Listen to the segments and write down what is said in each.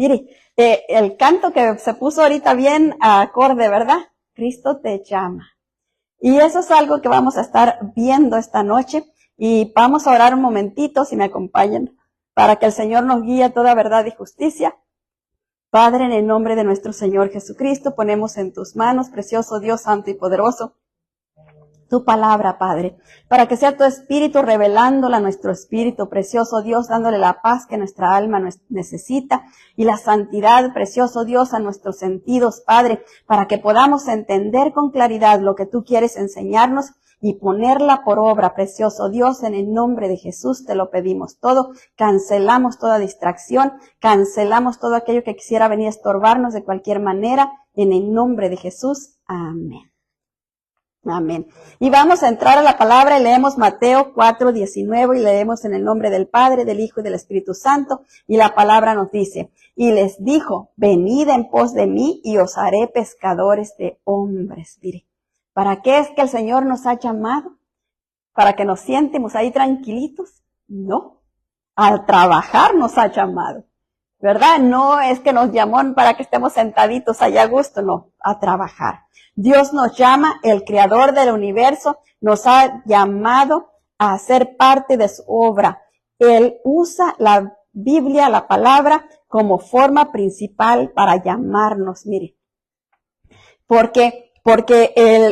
Mire, el canto que se puso ahorita bien acorde, ¿verdad? Cristo te llama. Y eso es algo que vamos a estar viendo esta noche. Y vamos a orar un momentito, si me acompañan, para que el Señor nos guíe a toda verdad y justicia. Padre, en el nombre de nuestro Señor Jesucristo, ponemos en tus manos, precioso Dios santo y poderoso, tu palabra, Padre, para que sea tu espíritu revelándola a nuestro espíritu, precioso Dios, dándole la paz que nuestra alma necesita y la santidad, precioso Dios, a nuestros sentidos, Padre, para que podamos entender con claridad lo que tú quieres enseñarnos y ponerla por obra, precioso Dios, en el nombre de Jesús te lo pedimos todo, cancelamos toda distracción, cancelamos todo aquello que quisiera venir a estorbarnos de cualquier manera, en el nombre de Jesús, amén. Amén. Y vamos a entrar a la palabra y leemos Mateo 4:19 y leemos en el nombre del Padre, del Hijo y del Espíritu Santo. Y la palabra nos dice, y les dijo, venid en pos de mí y os haré pescadores de hombres. Mire, ¿para qué es que el Señor nos ha llamado? ¿Para que nos sientemos ahí tranquilitos? No, al trabajar nos ha llamado, ¿verdad? No es que nos llamó para que estemos sentaditos allá a gusto, no, a trabajar. Dios nos llama, el creador del universo, nos ha llamado a ser parte de su obra. Él usa la Biblia, la palabra, como forma principal para llamarnos, mire. Porque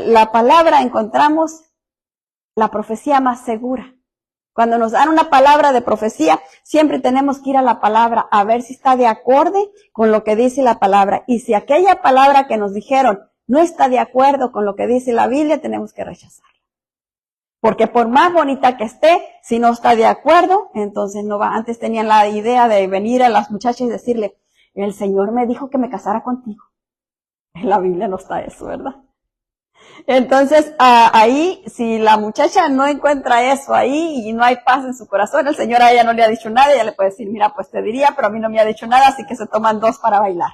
la palabra encontramos la profecía más segura. Cuando nos dan una palabra de profecía, siempre tenemos que ir a la palabra a ver si está de acorde con lo que dice la palabra. Y si aquella palabra que nos dijeron no está de acuerdo con lo que dice la Biblia, tenemos que rechazarla. Porque por más bonita que esté, si no está de acuerdo, entonces no va. Antes tenían la idea de venir a las muchachas y decirle, el Señor me dijo que me casara contigo. En la Biblia no está eso, ¿verdad? Entonces, ahí, si la muchacha no encuentra eso ahí y no hay paz en su corazón, el Señor a ella no le ha dicho nada, ella le puede decir, mira, pues te diría, pero a mí no me ha dicho nada, así que se toman dos para bailar.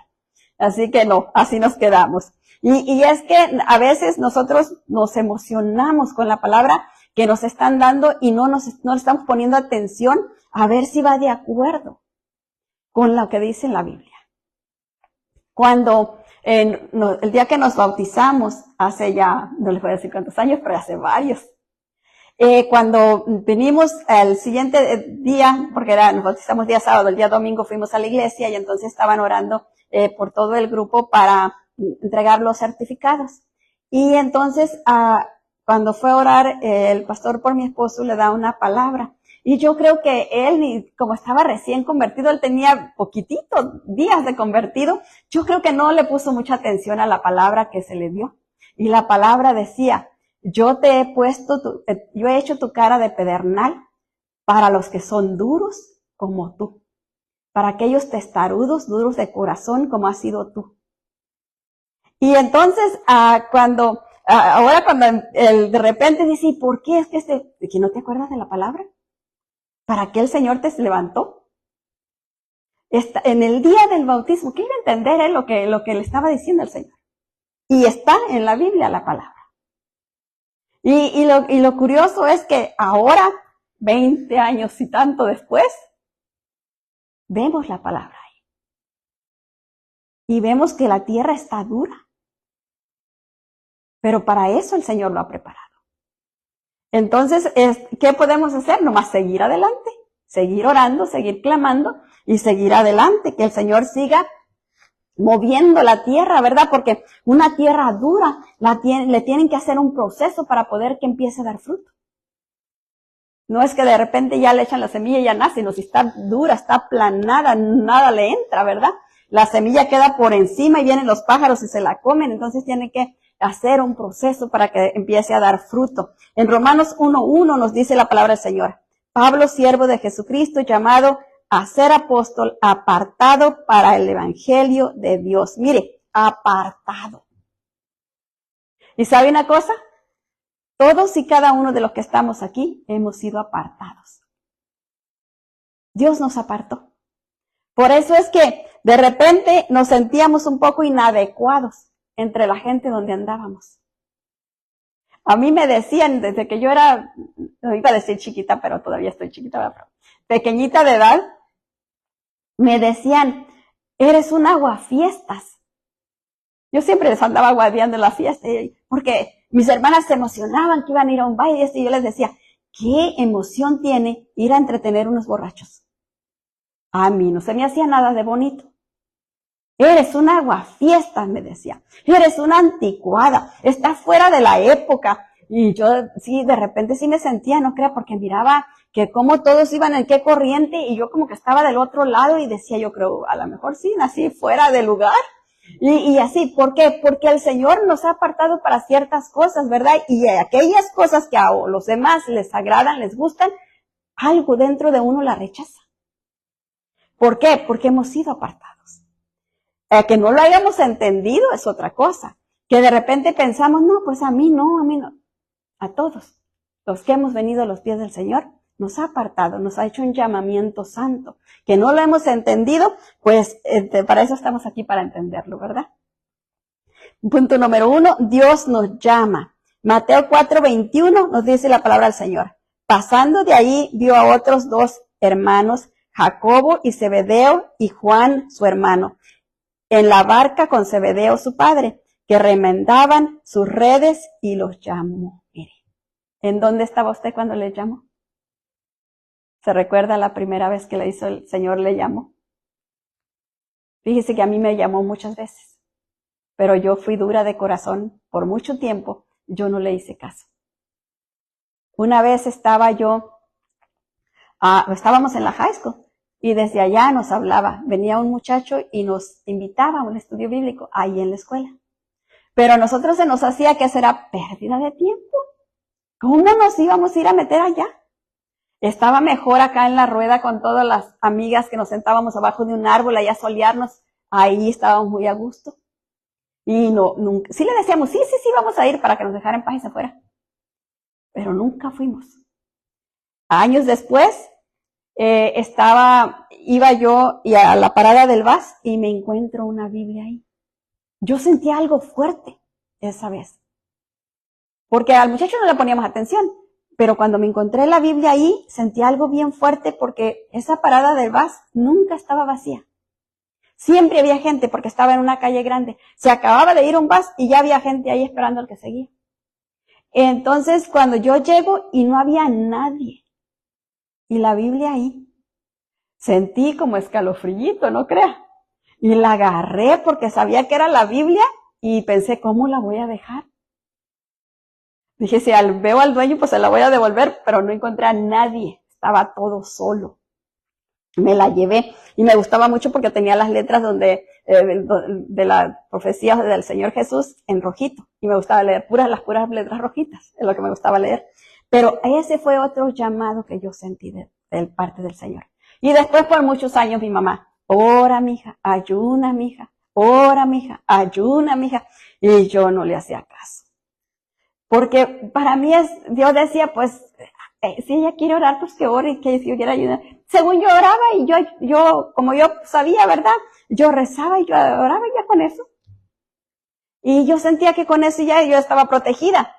Así que no, así nos quedamos. Y es que a veces nosotros nos emocionamos con la palabra que nos están dando y no le estamos poniendo atención a ver si va de acuerdo con lo que dice en la Biblia. Cuando el día que nos bautizamos, hace ya, no les voy a decir cuántos años, pero hace varios. Cuando venimos el siguiente día, porque nos bautizamos día sábado, el día domingo fuimos a la iglesia y entonces estaban orando por todo el grupo para entregar los certificados. Y entonces, cuando fue a orar, el pastor por mi esposo le da una palabra. Y yo creo que él, como estaba recién convertido, él tenía poquititos días de convertido, yo creo que no le puso mucha atención a la palabra que se le dio. Y la palabra decía, yo he hecho tu cara de pedernal para los que son duros como tú, para aquellos testarudos, duros de corazón como has sido tú. Y entonces, ahora cuando él de repente dice, ¿y por qué es que no te acuerdas de la palabra? ¿Para qué el Señor te levantó? En el día del bautismo, ¿qué iba a entender lo que le estaba diciendo el Señor? Y está en la Biblia la palabra. Y lo curioso es que ahora, 20 años y tanto después, vemos la palabra ahí. Y vemos que la tierra está dura. Pero para eso el Señor lo ha preparado. Entonces, ¿qué podemos hacer? Nomás seguir adelante, seguir orando, seguir clamando y seguir adelante, que el Señor siga moviendo la tierra, ¿verdad? Porque una tierra dura le tienen que hacer un proceso para poder que empiece a dar fruto. No es que de repente ya le echan la semilla y ya nace, sino si está dura, está aplanada, nada le entra, ¿verdad? La semilla queda por encima y vienen los pájaros y se la comen, entonces tiene que hacer un proceso para que empiece a dar fruto. En Romanos 1:1 nos dice la palabra del Señor, Pablo, siervo de Jesucristo, llamado a ser apóstol, apartado para el evangelio de Dios. Mire, apartado. ¿Y sabe una cosa? Todos y cada uno de los que estamos aquí hemos sido apartados. Dios nos apartó. Por eso es que de repente nos sentíamos un poco inadecuados entre la gente donde andábamos. A mí me decían, desde que yo era, no iba a decir chiquita, pero todavía estoy chiquita, pero pequeñita de edad, me decían, eres un aguafiestas. Yo siempre les andaba aguadeando en la fiesta, porque mis hermanas se emocionaban que iban a ir a un baile, y yo les decía, ¿qué emoción tiene ir a entretener unos borrachos? A mí no se me hacía nada de bonito. Eres un aguafiestas, me decía. Eres una anticuada, estás fuera de la época. Y yo sí, de repente sí me sentía, no crea, porque miraba que como todos iban en qué corriente y yo como que estaba del otro lado y decía, yo creo, a lo mejor sí, nací fuera de lugar. Y así, ¿por qué? Porque el Señor nos ha apartado para ciertas cosas, ¿verdad? Y aquellas cosas que a los demás les agradan, les gustan, algo dentro de uno la rechaza. ¿Por qué? Porque hemos sido apartados. Que no lo hayamos entendido es otra cosa. Que de repente pensamos, no, pues a mí no. A todos los que hemos venido a los pies del Señor, nos ha apartado, nos ha hecho un llamamiento santo. Que no lo hemos entendido, pues para eso estamos aquí, para entenderlo, ¿verdad? Punto número 1, Dios nos llama. Mateo 4:21 nos dice la palabra del Señor. Pasando de ahí, vio a otros 2 hermanos, Jacobo y Zebedeo, y Juan, su hermano, en la barca con Zebedeo, su padre, que remendaban sus redes, y los llamó. Mire, ¿en dónde estaba usted cuando le llamó? ¿Se recuerda la primera vez que le hizo el Señor, le llamó? Fíjese que a mí me llamó muchas veces, pero yo fui dura de corazón por mucho tiempo, yo no le hice caso. Una vez estábamos en la high school, y desde allá nos hablaba, venía un muchacho y nos invitaba a un estudio bíblico ahí en la escuela. Pero a nosotros se nos hacía que eso era pérdida de tiempo. ¿Cómo nos íbamos a ir a meter allá? Estaba mejor acá en la rueda con todas las amigas que nos sentábamos abajo de un árbol allá a solearnos. Ahí estábamos muy a gusto. Y nunca, sí le decíamos, sí, vamos a ir para que nos dejaran en paz y se fuera. Pero nunca fuimos. Años después, iba yo a la parada del bus y me encuentro una Biblia ahí. Yo sentía algo fuerte esa vez. Porque al muchacho no le poníamos atención. Pero cuando me encontré la Biblia ahí, sentí algo bien fuerte porque esa parada del bus nunca estaba vacía. Siempre había gente porque estaba en una calle grande. Se acababa de ir un bus y ya había gente ahí esperando al que seguía. Entonces, cuando yo llego y no había nadie, y la Biblia ahí, sentí como escalofrío, no crea. Y la agarré porque sabía que era la Biblia y pensé, ¿cómo la voy a dejar? Dije, si veo al dueño, pues se la voy a devolver, pero no encontré a nadie. Estaba todo solo. Me la llevé y me gustaba mucho porque tenía las letras de la profecía del Señor Jesús en rojito. Y me gustaba leer las puras letras rojitas, es lo que me gustaba leer. Pero ese fue otro llamado que yo sentí de parte del Señor. Y después por muchos años mi mamá, ora mija, ayuna mija, ora mija, ayuna mija. Y yo no le hacía caso. Porque para mí Dios decía, pues, si ella quiere orar, pues que ore, y que si quiere ayudar. Según yo oraba y yo, como yo sabía, ¿verdad? Yo rezaba y yo oraba ya con eso. Y yo sentía que con eso ya yo estaba protegida.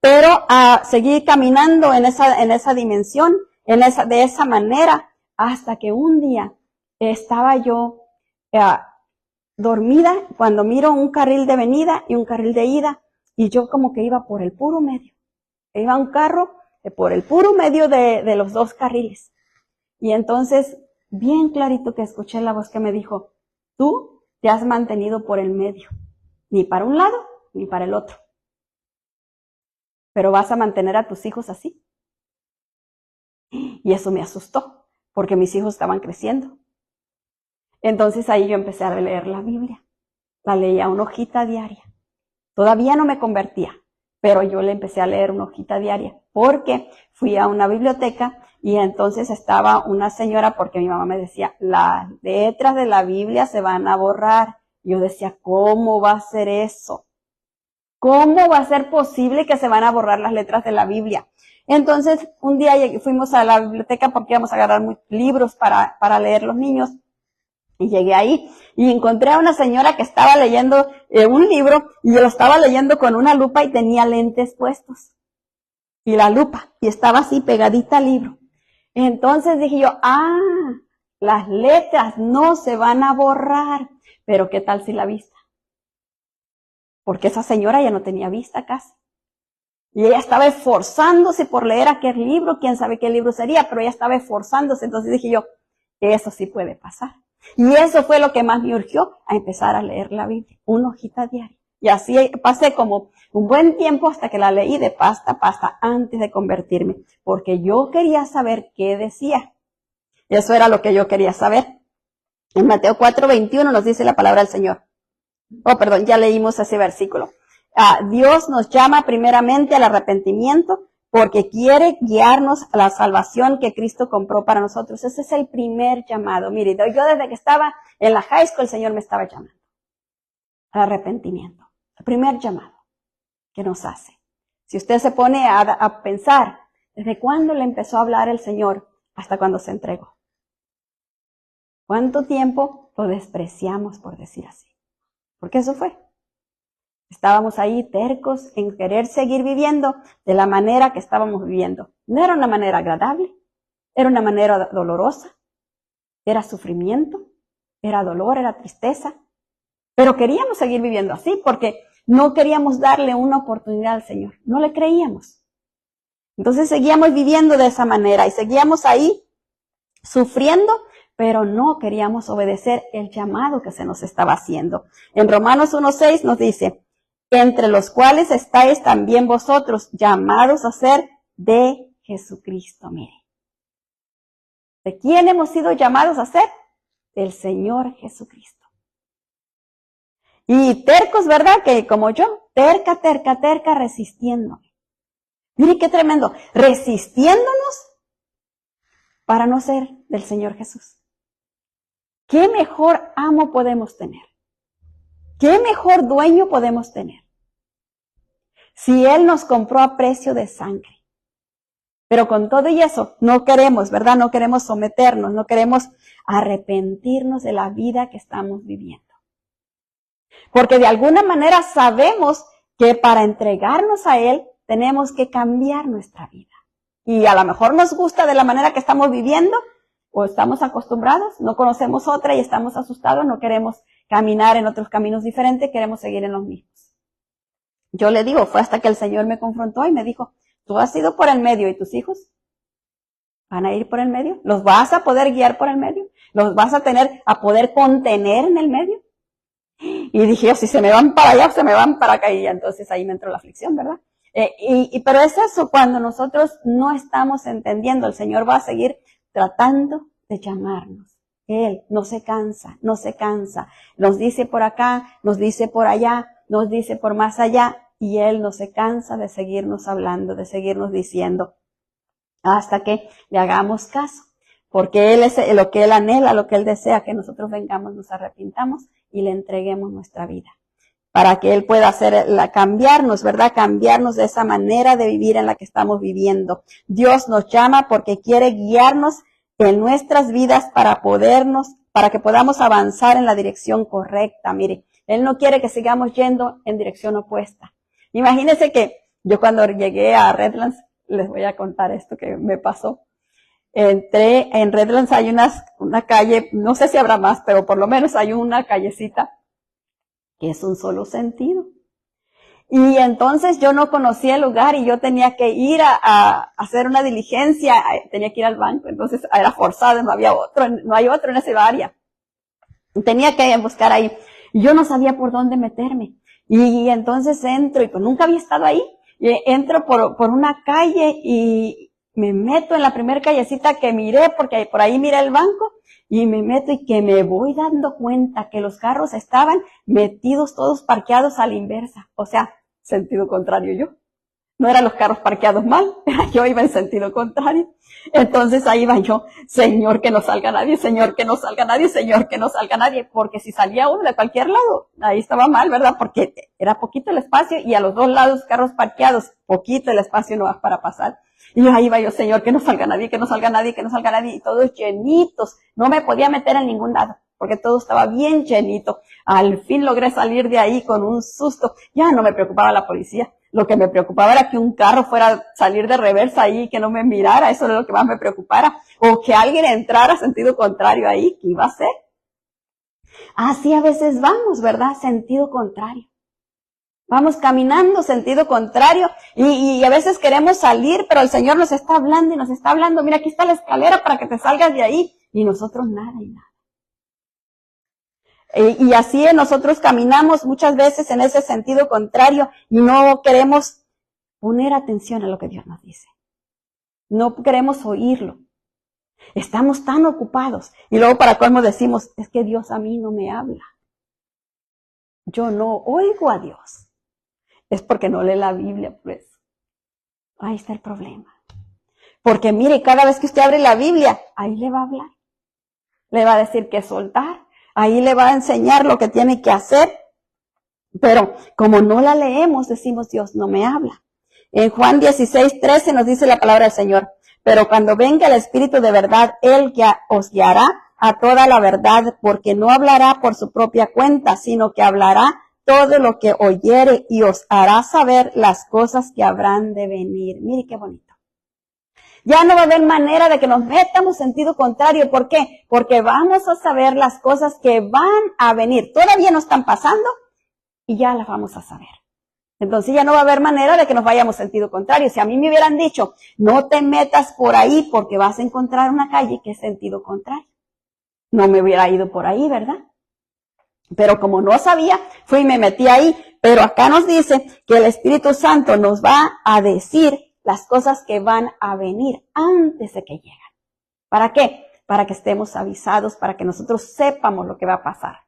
Pero seguí caminando en esa dimensión, de esa manera, hasta que un día estaba yo dormida cuando miro un carril de venida y un carril de ida. Y yo como que iba por el puro medio. Iba un carro por el puro medio de los 2 carriles. Y entonces, bien clarito que escuché la voz que me dijo, tú te has mantenido por el medio. Ni para un lado, ni para el otro. Pero vas a mantener a tus hijos así. Y eso me asustó, porque mis hijos estaban creciendo. Entonces ahí yo empecé a leer la Biblia. La leía una hojita diaria. Todavía no me convertía, pero yo le empecé a leer una hojita diaria, porque fui a una biblioteca y entonces estaba una señora, porque mi mamá me decía, las letras de la Biblia se van a borrar. Yo decía, ¿cómo va a ser eso? ¿Cómo va a ser posible que se van a borrar las letras de la Biblia? Entonces, un día fuimos a la biblioteca porque íbamos a agarrar libros para leer los niños. Y llegué ahí y encontré a una señora que estaba leyendo un libro y yo lo estaba leyendo con una lupa y tenía lentes puestos. Y la lupa, y estaba así pegadita al libro. Entonces dije yo, Las letras no se van a borrar. Pero ¿qué tal si la vista? Porque esa señora ya no tenía vista casi. Y ella estaba esforzándose por leer aquel libro, quién sabe qué libro sería, pero ella estaba esforzándose. Entonces dije yo, eso sí puede pasar. Y eso fue lo que más me urgió a empezar a leer la Biblia, una hojita diaria. Y así pasé como un buen tiempo hasta que la leí de pasta a pasta antes de convertirme, porque yo quería saber qué decía. Eso era lo que yo quería saber. En Mateo 4:21 nos dice la palabra del Señor. Oh, perdón, ya leímos ese versículo. Dios nos llama primeramente al arrepentimiento porque quiere guiarnos a la salvación que Cristo compró para nosotros. Ese es el primer llamado. Mire, yo desde que estaba en la high school, el Señor me estaba llamando al arrepentimiento. El primer llamado que nos hace. Si usted se pone a pensar, ¿desde cuándo le empezó a hablar el Señor hasta cuando se entregó? ¿Cuánto tiempo lo despreciamos, por decir así? Porque eso fue. Estábamos ahí tercos en querer seguir viviendo de la manera que estábamos viviendo. No era una manera agradable, era una manera dolorosa, era sufrimiento, era dolor, era tristeza. Pero queríamos seguir viviendo así porque no queríamos darle una oportunidad al Señor. No le creíamos. Entonces seguíamos viviendo de esa manera y seguíamos ahí sufriendo, pero no queríamos obedecer el llamado que se nos estaba haciendo. En Romanos 1:6 nos dice, entre los cuales estáis también vosotros, llamados a ser de Jesucristo. Mire, ¿de quién hemos sido llamados a ser? Del Señor Jesucristo. Y tercos, ¿verdad? Que como yo, terca, resistiendo. Mire qué tremendo, resistiéndonos para no ser del Señor Jesús. ¿Qué mejor amo podemos tener? ¿Qué mejor dueño podemos tener? Si Él nos compró a precio de sangre. Pero con todo y eso, no queremos, ¿verdad? No queremos someternos, no queremos arrepentirnos de la vida que estamos viviendo. Porque de alguna manera sabemos que para entregarnos a Él tenemos que cambiar nuestra vida. Y a lo mejor nos gusta de la manera que estamos viviendo, o estamos acostumbrados, no conocemos otra y estamos asustados, no queremos caminar en otros caminos diferentes, queremos seguir en los mismos. Yo le digo, fue hasta que el Señor me confrontó y me dijo, tú has ido por el medio y tus hijos van a ir por el medio, los vas a poder guiar por el medio, los vas a poder contener en el medio. Y dije, si se me van para allá, se me van para acá, y entonces ahí me entró la aflicción, ¿verdad? Pero es eso, cuando nosotros no estamos entendiendo, el Señor va a seguir tratando de llamarnos. Él no se cansa, nos dice por acá, nos dice por allá, nos dice por más allá, y Él no se cansa de seguirnos hablando, de seguirnos diciendo, hasta que le hagamos caso, porque Él es lo que Él anhela, lo que Él desea, que nosotros vengamos, nos arrepintamos y le entreguemos nuestra vida, para que Él pueda cambiarnos, ¿verdad? Cambiarnos de esa manera de vivir en la que estamos viviendo. Dios nos llama porque quiere guiarnos en nuestras vidas para que podamos avanzar en la dirección correcta. Mire, Él no quiere que sigamos yendo en dirección opuesta. Imagínense que yo cuando llegué a Redlands, les voy a contar esto que me pasó. Entré en Redlands, hay una calle, no sé si habrá más, pero por lo menos hay una callecita que es un solo sentido. Y entonces yo no conocía el lugar y yo tenía que ir a hacer una diligencia, tenía que ir al banco, entonces era forzado, no hay otro en esa área. Tenía que buscar ahí. Y yo no sabía por dónde meterme. Y entonces entro, y pues nunca había estado ahí, y entro por una calle y me meto en la primera callecita que miré, porque por ahí miré el banco, y me meto y que me voy dando cuenta que los carros estaban metidos todos parqueados a la inversa. O sea, sentido contrario yo. No eran los carros parqueados mal, yo iba en sentido contrario. Entonces ahí iba yo, Señor, que no salga nadie, Señor, que no salga nadie, Señor, que no salga nadie, porque si salía uno de cualquier lado, ahí estaba mal, ¿verdad? Porque era poquito el espacio y a los dos lados carros parqueados, poquito el espacio no va para pasar. Y ahí iba yo, Señor, que no salga nadie, que no salga nadie, que no salga nadie, y todos llenitos, no me podía meter en ningún lado, porque todo estaba bien llenito. Al fin logré salir de ahí con un susto, ya no me preocupaba la policía. Lo que me preocupaba era que un carro fuera a salir de reversa ahí y que no me mirara. Eso era lo que más me preocupara. O que alguien entrara sentido contrario ahí. ¿Qué iba a hacer? Así a veces vamos, ¿verdad? Sentido contrario. Vamos caminando sentido contrario y a veces queremos salir, pero el Señor nos está hablando y nos está hablando. Mira, aquí está la escalera para que te salgas de ahí. Y nosotros nada y nada. Y así nosotros caminamos muchas veces en ese sentido contrario y no queremos poner atención a lo que Dios nos dice. No queremos oírlo. Estamos tan ocupados. Y luego para colmo decimos, es que Dios a mí no me habla. Yo no oigo a Dios. Es porque no lee la Biblia, pues. Ahí está el problema. Porque mire, cada vez que usted abre la Biblia, ahí le va a hablar. Le va a decir qué soltar. Ahí le va a enseñar lo que tiene que hacer. Pero como no la leemos, decimos, Dios no me habla. En Juan 16:13 nos dice la palabra del Señor. Pero cuando venga el Espíritu de verdad, Él os guiará a toda la verdad, porque no hablará por su propia cuenta, sino que hablará todo lo que oyere y os hará saber las cosas que habrán de venir. Mire qué bonito. Ya no va a haber manera de que nos metamos en sentido contrario. ¿Por qué? Porque vamos a saber las cosas que van a venir. Todavía no están pasando y ya las vamos a saber. Entonces ya no va a haber manera de que nos vayamos en sentido contrario. Si a mí me hubieran dicho, no te metas por ahí porque vas a encontrar una calle que es sentido contrario, no me hubiera ido por ahí, ¿verdad? Pero como no sabía, fui y me metí ahí. Pero acá nos dice que el Espíritu Santo nos va a decir las cosas que van a venir antes de que lleguen. ¿Para qué? Para que estemos avisados, para que nosotros sepamos lo que va a pasar.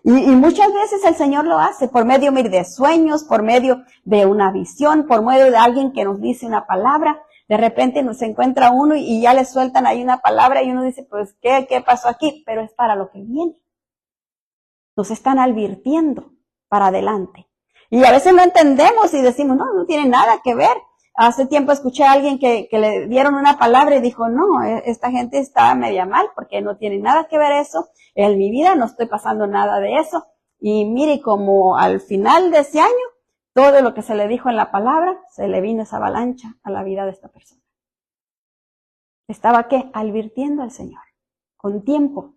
Y muchas veces el Señor lo hace por medio de sueños, por medio de una visión, por medio de alguien que nos dice una palabra. De repente nos encuentra uno y ya le sueltan ahí una palabra y uno dice, pues, ¿qué pasó aquí? Pero es para lo que viene. Nos están advirtiendo para adelante. Y a veces no entendemos y decimos, no tiene nada que ver. Hace tiempo escuché a alguien que le dieron una palabra y dijo, no, esta gente está media mal porque no tiene nada que ver eso. En mi vida no estoy pasando nada de eso. Y mire, como al final de ese año, todo lo que se le dijo en la palabra, se le vino esa avalancha a la vida de esta persona. Estaba, ¿qué? Advirtiendo al Señor, con tiempo.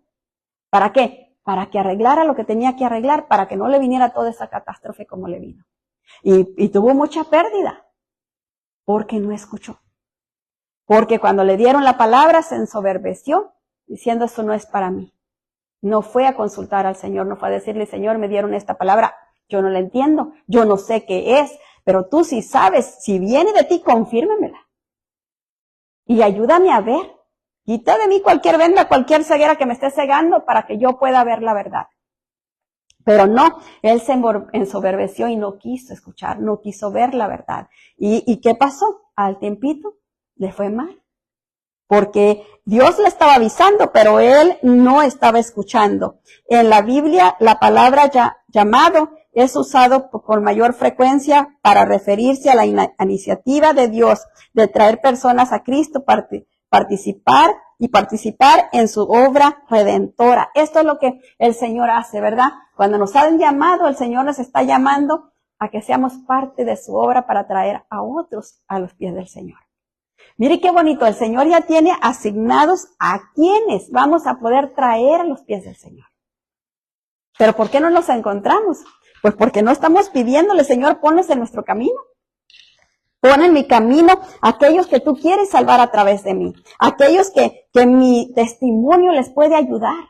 ¿Para qué? Para que arreglara lo que tenía que arreglar, para que no le viniera toda esa catástrofe como le vino. Y tuvo mucha pérdida. Porque no escuchó. Porque cuando le dieron la palabra se ensoberbeció diciendo esto no es para mí. No fue a consultar al Señor, no fue a decirle, Señor, me dieron esta palabra, yo no la entiendo, yo no sé qué es, pero tú sí sabes, si viene de ti, confírmemela. Y ayúdame a ver. Quita de mí cualquier venda, cualquier ceguera que me esté cegando para que yo pueda ver la verdad. Pero no, él se ensoberbeció y no quiso escuchar, no quiso ver la verdad. ¿Y qué pasó? Al tiempito le fue mal. Porque Dios le estaba avisando, pero él no estaba escuchando. En la Biblia, la palabra llamado es usado con mayor frecuencia para referirse a la iniciativa de Dios de traer personas a Cristo, participar en su obra redentora. Esto es lo que el Señor hace, ¿verdad? Cuando nos han llamado, el Señor nos está llamando a que seamos parte de su obra para traer a otros a los pies del Señor. Mire qué bonito, el Señor ya tiene asignados a quienes vamos a poder traer a los pies del Señor. ¿Pero por qué no los encontramos? Pues porque no estamos pidiéndole, Señor, ponlos en nuestro camino. Pon en mi camino aquellos que tú quieres salvar a través de mí. Aquellos que mi testimonio les puede ayudar.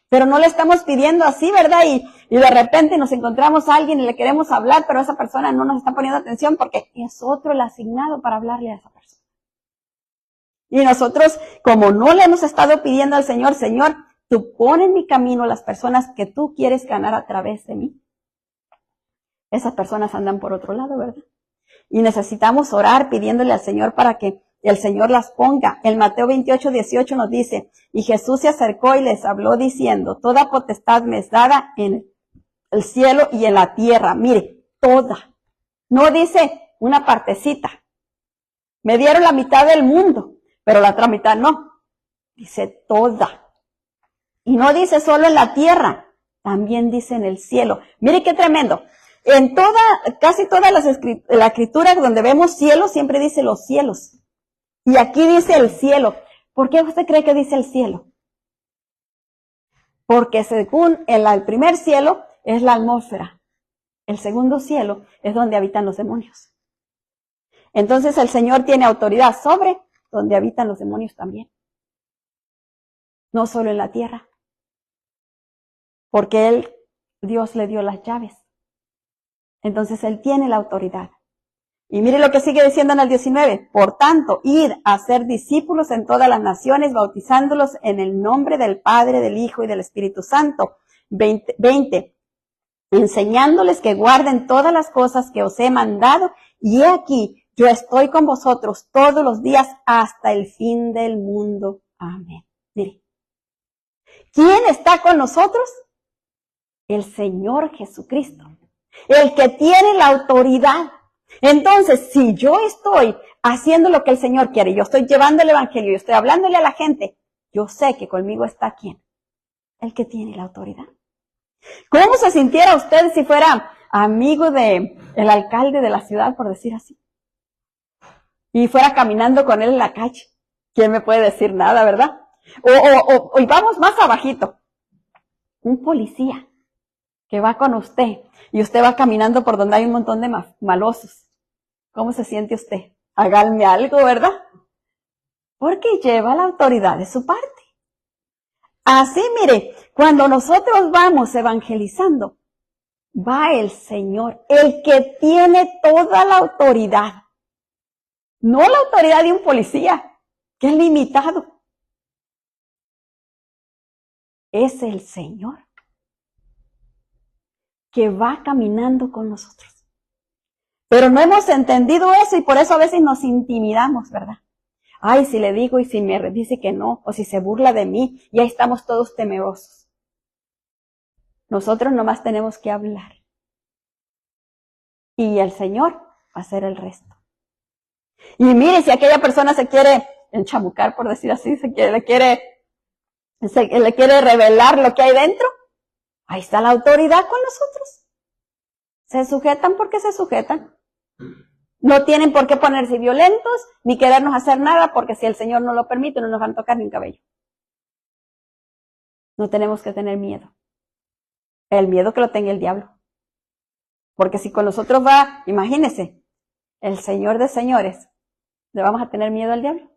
Pero no le estamos pidiendo así, ¿verdad? Y de repente nos encontramos a alguien y le queremos hablar, pero esa persona no nos está poniendo atención porque es otro el asignado para hablarle a esa persona. Y nosotros, como no le hemos estado pidiendo al Señor, Señor, tú pon en mi camino las personas que tú quieres ganar a través de mí. Esas personas andan por otro lado, ¿verdad? Y necesitamos orar pidiéndole al Señor para que el Señor las ponga. En Mateo 28:18 nos dice, y Jesús se acercó y les habló diciendo, toda potestad me es dada en el cielo y en la tierra. Mire, toda. No dice una partecita. Me dieron la mitad del mundo, pero la otra mitad no. Dice toda. Y no dice solo en la tierra, también dice en el cielo. Mire qué tremendo. casi todas la escritura donde vemos cielo, siempre dice los cielos. Y aquí dice el cielo. ¿Por qué usted cree que dice el cielo? Porque según el primer cielo es la atmósfera. El segundo cielo es donde habitan los demonios. Entonces el Señor tiene autoridad sobre donde habitan los demonios también. No solo en la tierra. Porque Dios le dio las llaves. Entonces Él tiene la autoridad. Y mire lo que sigue diciendo en el 19. Por tanto, id a ser discípulos en todas las naciones, bautizándolos en el nombre del Padre, del Hijo y del Espíritu Santo. 20. Enseñándoles que guarden todas las cosas que os he mandado. Y he aquí, yo estoy con vosotros todos los días hasta el fin del mundo. Amén. Mire. ¿Quién está con nosotros? El Señor Jesucristo. El que tiene la autoridad. Entonces, si yo estoy haciendo lo que el Señor quiere, yo estoy llevando el Evangelio, yo estoy hablándole a la gente, yo sé que conmigo está ¿quién? El que tiene la autoridad. ¿Cómo se sintiera usted si fuera amigo del alcalde de la ciudad, por decir así? Y fuera caminando con él en la calle. ¿Quién me puede decir nada, verdad? Y vamos más abajito. Un policía que va con usted y usted va caminando por donde hay un montón de malosos. ¿Cómo se siente usted? Háganme algo, ¿verdad? Porque lleva la autoridad de su parte. Así, mire, cuando nosotros vamos evangelizando, va el Señor, el que tiene toda la autoridad. No la autoridad de un policía, que es limitado. Es el Señor que va caminando con nosotros. Pero no hemos entendido eso y por eso a veces nos intimidamos, ¿verdad? Ay, si le digo y si me dice que no, o si se burla de mí, y ahí estamos todos temerosos. Nosotros nomás tenemos que hablar. Y el Señor va a hacer el resto. Y mire, si aquella persona se quiere enchamucar, por decir así, le quiere revelar lo que hay dentro, ahí está la autoridad con nosotros. Se sujetan porque se sujetan. No tienen por qué ponerse violentos, ni querernos hacer nada, porque si el Señor no lo permite, no nos van a tocar ni un cabello. No tenemos que tener miedo. El miedo que lo tenga el diablo. Porque si con nosotros va, imagínese, el Señor de señores, ¿le vamos a tener miedo al diablo?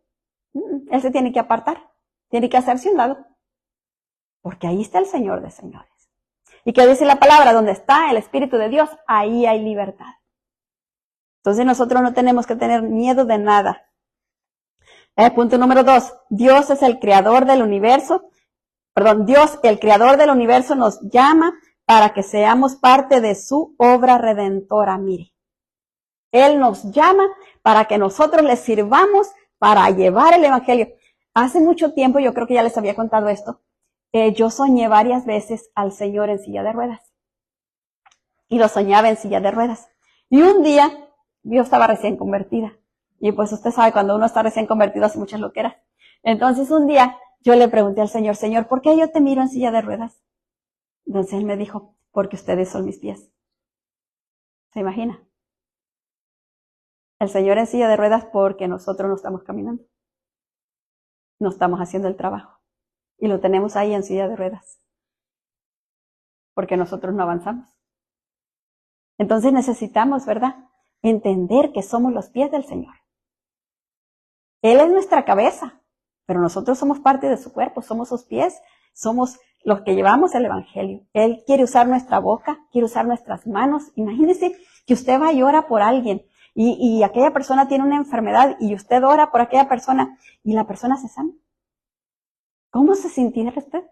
Él se tiene que apartar, tiene que hacerse un lado. Porque ahí está el Señor de señores. ¿Y qué dice la palabra? Donde está el Espíritu de Dios, ahí hay libertad. Entonces nosotros no tenemos que tener miedo de nada. Punto número 2. Dios es el creador del universo. Dios, el creador del universo, nos llama para que seamos parte de su obra redentora. Mire, Él nos llama para que nosotros le sirvamos para llevar el Evangelio. Hace mucho tiempo, yo creo que ya les había contado esto, yo soñé varias veces al Señor en silla de ruedas. Y lo soñaba en silla de ruedas. Y un día, yo estaba recién convertida. Y pues usted sabe, cuando uno está recién convertido hace muchas loqueras. Entonces un día yo le pregunté al Señor, Señor, ¿por qué yo te miro en silla de ruedas? Entonces Él me dijo, porque ustedes son mis pies. ¿Se imagina? El Señor en silla de ruedas porque nosotros no estamos caminando. No estamos haciendo el trabajo. Y lo tenemos ahí en silla de ruedas. Porque nosotros no avanzamos. Entonces necesitamos, ¿verdad?, entender que somos los pies del Señor. Él es nuestra cabeza, pero nosotros somos parte de su cuerpo, somos sus pies, somos los que llevamos el Evangelio. Él quiere usar nuestra boca, quiere usar nuestras manos. Imagínese que usted va y ora por alguien y aquella persona tiene una enfermedad y usted ora por aquella persona y la persona se sana. ¿Cómo se sintiera usted?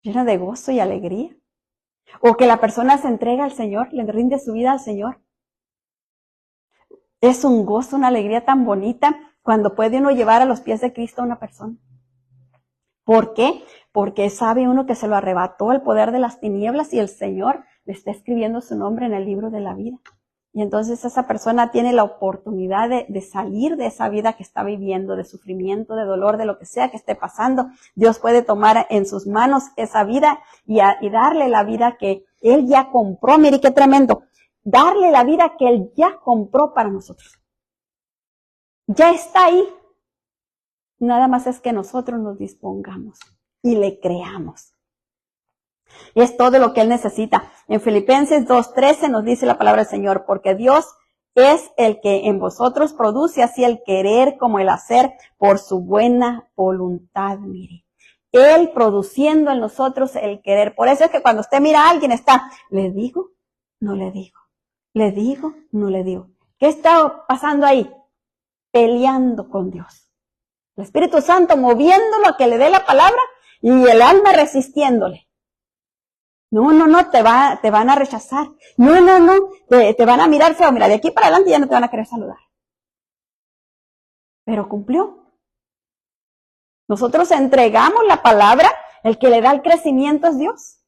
Llena de gozo y alegría. O que la persona se entrega al Señor, le rinde su vida al Señor. Es un gozo, una alegría tan bonita cuando puede uno llevar a los pies de Cristo a una persona. ¿Por qué? Porque sabe uno que se lo arrebató el poder de las tinieblas y el Señor le está escribiendo su nombre en el libro de la vida. Y entonces esa persona tiene la oportunidad de salir de esa vida que está viviendo, de sufrimiento, de dolor, de lo que sea que esté pasando. Dios puede tomar en sus manos esa vida y darle la vida que Él ya compró, mire qué tremendo, darle la vida que Él ya compró para nosotros. Ya está ahí. Nada más es que nosotros nos dispongamos y le creamos. Es todo lo que Él necesita. En Filipenses 2:13 nos dice la palabra del Señor, porque Dios es el que en vosotros produce así el querer como el hacer por su buena voluntad, mire. Él produciendo en nosotros el querer. Por eso es que cuando usted mira a alguien está, ¿le digo? No le digo. ¿Le digo? No le digo. ¿Qué está pasando ahí? Peleando con Dios. El Espíritu Santo moviéndolo a que le dé la palabra y el alma resistiéndole. No, te van a rechazar. No, te van a mirar feo. Mira, de aquí para adelante ya no te van a querer saludar. Pero cumplió. Nosotros entregamos la palabra, el que le da el crecimiento es Dios.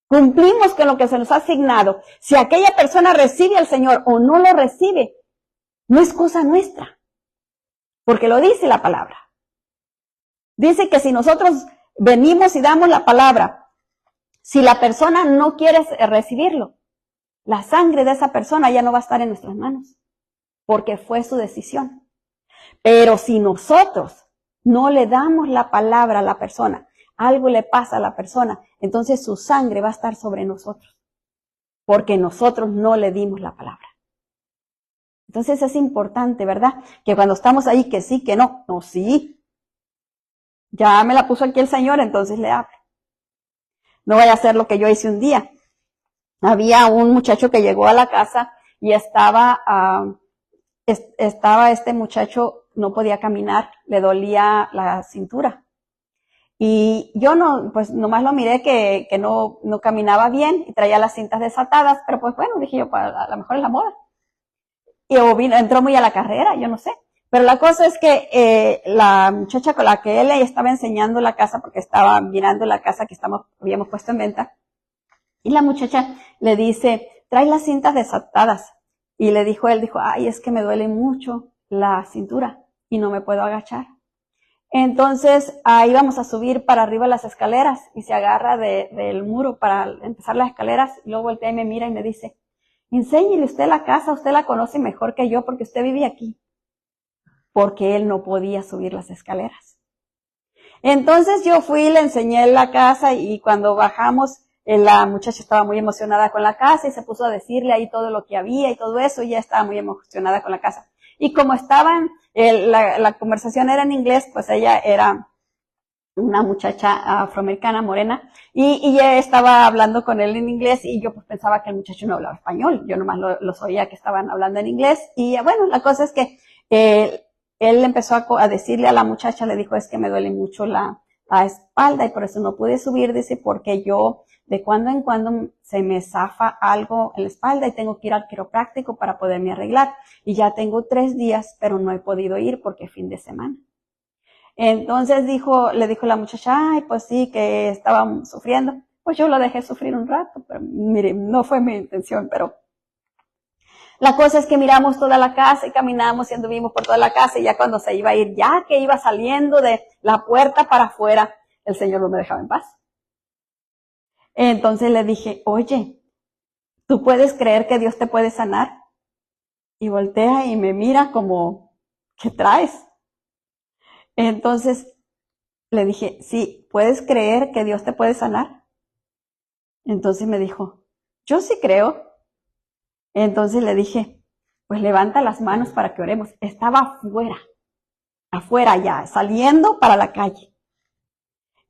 Cumplimos con lo que se nos ha asignado. Si aquella persona recibe al Señor o no lo recibe, no es cosa nuestra. Porque lo dice la palabra. Dice que si nosotros venimos y damos la palabra, si la persona no quiere recibirlo, la sangre de esa persona ya no va a estar en nuestras manos, porque fue su decisión. Pero si nosotros no le damos la palabra a la persona, algo le pasa a la persona, entonces su sangre va a estar sobre nosotros, porque nosotros no le dimos la palabra. Entonces es importante, ¿verdad? Que cuando estamos ahí, que sí, que no, no, sí. Ya me la puso aquí el Señor, entonces le hablo. No vaya a hacer lo que yo hice un día. Había un muchacho que llegó a la casa y estaba este muchacho, no podía caminar, le dolía la cintura. Y yo pues nomás lo miré que no caminaba bien y traía las cintas desatadas, pero pues bueno, dije yo, a lo mejor es la moda. Y entró muy a la carrera, yo no sé. Pero la cosa es que la muchacha con la que él estaba enseñando la casa, porque estaba mirando la casa que habíamos puesto en venta, y la muchacha le dice, trae las cintas desatadas. Y él dijo, ay, es que me duele mucho la cintura y no me puedo agachar. Entonces, ahí vamos a subir para arriba las escaleras y se agarra del muro para empezar las escaleras. Y luego voltea y me mira y me dice, enséñele usted la casa, usted la conoce mejor que yo porque usted vive aquí. Porque él no podía subir las escaleras. Entonces yo fui y le enseñé la casa y cuando bajamos, la muchacha estaba muy emocionada con la casa y se puso a decirle ahí todo lo que había y todo eso y ella estaba muy emocionada con la casa. Y como la conversación era en inglés, pues ella era una muchacha afroamericana morena y ella estaba hablando con él en inglés y yo pues pensaba que el muchacho no hablaba español. Yo nomás los oía que estaban hablando en inglés y bueno, la cosa es que él empezó a decirle a la muchacha, le dijo, es que me duele mucho la espalda y por eso no pude subir, dice, porque yo de cuando en cuando se me zafa algo en la espalda y tengo que ir al quiropráctico para poderme arreglar. Y ya tengo 3 días, pero no he podido ir porque es fin de semana. Entonces le dijo la muchacha, ay, pues sí, que estaba sufriendo. Pues yo lo dejé sufrir un rato, pero mire, no fue mi intención, pero la cosa es que miramos toda la casa y caminamos y anduvimos por toda la casa y ya cuando se iba a ir, ya que iba saliendo de la puerta para afuera, el Señor no me dejaba en paz. Entonces le dije, oye, ¿tú puedes creer que Dios te puede sanar? Y voltea y me mira como, ¿qué traes? Entonces le dije, sí, ¿puedes creer que Dios te puede sanar? Entonces me dijo, yo sí creo. Entonces le dije, pues levanta las manos para que oremos. Estaba afuera ya, saliendo para la calle.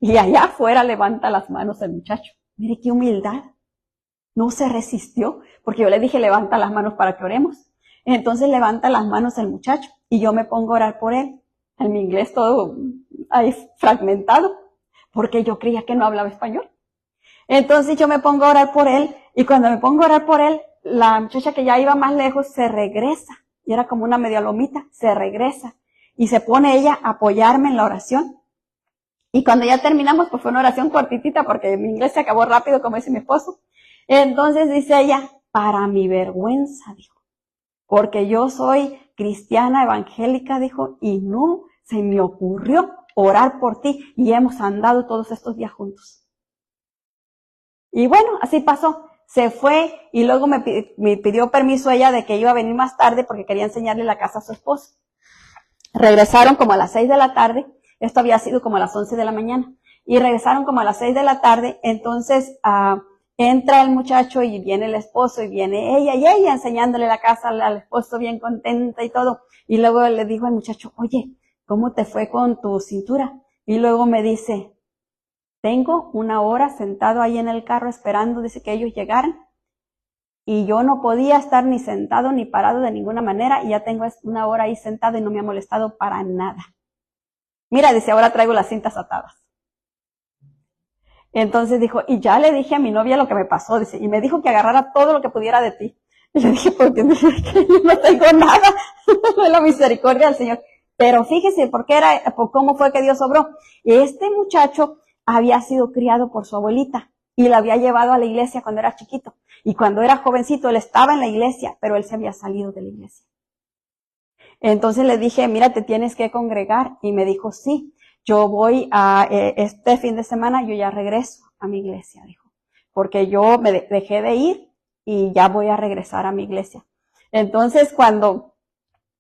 Y allá afuera levanta las manos el muchacho. Mire qué humildad. No se resistió, porque yo le dije, levanta las manos para que oremos. Entonces levanta las manos el muchacho y yo me pongo a orar por él. En mi inglés todo ahí fragmentado, porque yo creía que no hablaba español. Entonces yo me pongo a orar por él y cuando me pongo a orar por él, la muchacha que ya iba más lejos se regresa. Y era como una media lomita, se regresa. Y se pone ella a apoyarme en la oración. Y cuando ya terminamos, pues fue una oración cortitita porque mi inglés se acabó rápido, como dice mi esposo. Entonces dice ella, para mi vergüenza, dijo, porque yo soy cristiana evangélica, dijo, y no se me ocurrió orar por ti y hemos andado todos estos días juntos. Y bueno, así pasó. Se fue y luego me pidió permiso ella de que iba a venir más tarde porque quería enseñarle la casa a su esposo. Regresaron como a las 6 de la tarde. Esto había sido como a las 11 de la mañana. Y regresaron como a las 6 de la tarde. Entonces, entra el muchacho y viene el esposo y viene ella y ella enseñándole la casa al esposo bien contenta y todo. Y luego le dijo al muchacho, oye, ¿cómo te fue con tu cintura? Y luego me dice, tengo 1 hora sentado ahí en el carro esperando, dice, que ellos llegaran. Y yo no podía estar ni sentado ni parado de ninguna manera. Y ya tengo 1 hora ahí sentado y no me ha molestado para nada. Mira, dice, ahora traigo las cintas atadas. Entonces dijo, y ya le dije a mi novia lo que me pasó, dice, y me dijo que agarrara todo lo que pudiera de ti. Y le dije, porque yo no tengo nada de la misericordia del Señor. Pero fíjese, por cómo fue que Dios obró. Este muchacho había sido criado por su abuelita y la había llevado a la iglesia cuando era chiquito. Y cuando era jovencito, él estaba en la iglesia, pero él se había salido de la iglesia. Entonces le dije, mira, te tienes que congregar. Y me dijo, sí, yo voy este fin de semana, yo ya regreso a mi iglesia, dijo. Porque yo me dejé de ir y ya voy a regresar a mi iglesia. Entonces cuando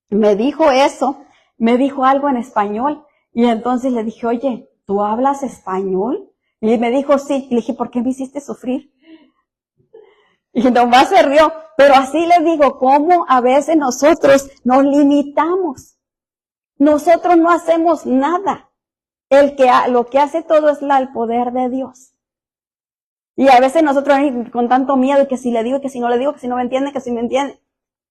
me dijo eso, me dijo algo en español. Y entonces le dije, oye, ¿tú hablas español? Y me dijo, sí. Y le dije, ¿por qué me hiciste sufrir? Y nomás se rió. Pero así le digo, cómo a veces nosotros nos limitamos. Nosotros no hacemos nada. Lo que hace todo es el poder de Dios. Y a veces nosotros con tanto miedo, que si le digo, que si no le digo, que si no me entiende, que si me entiende.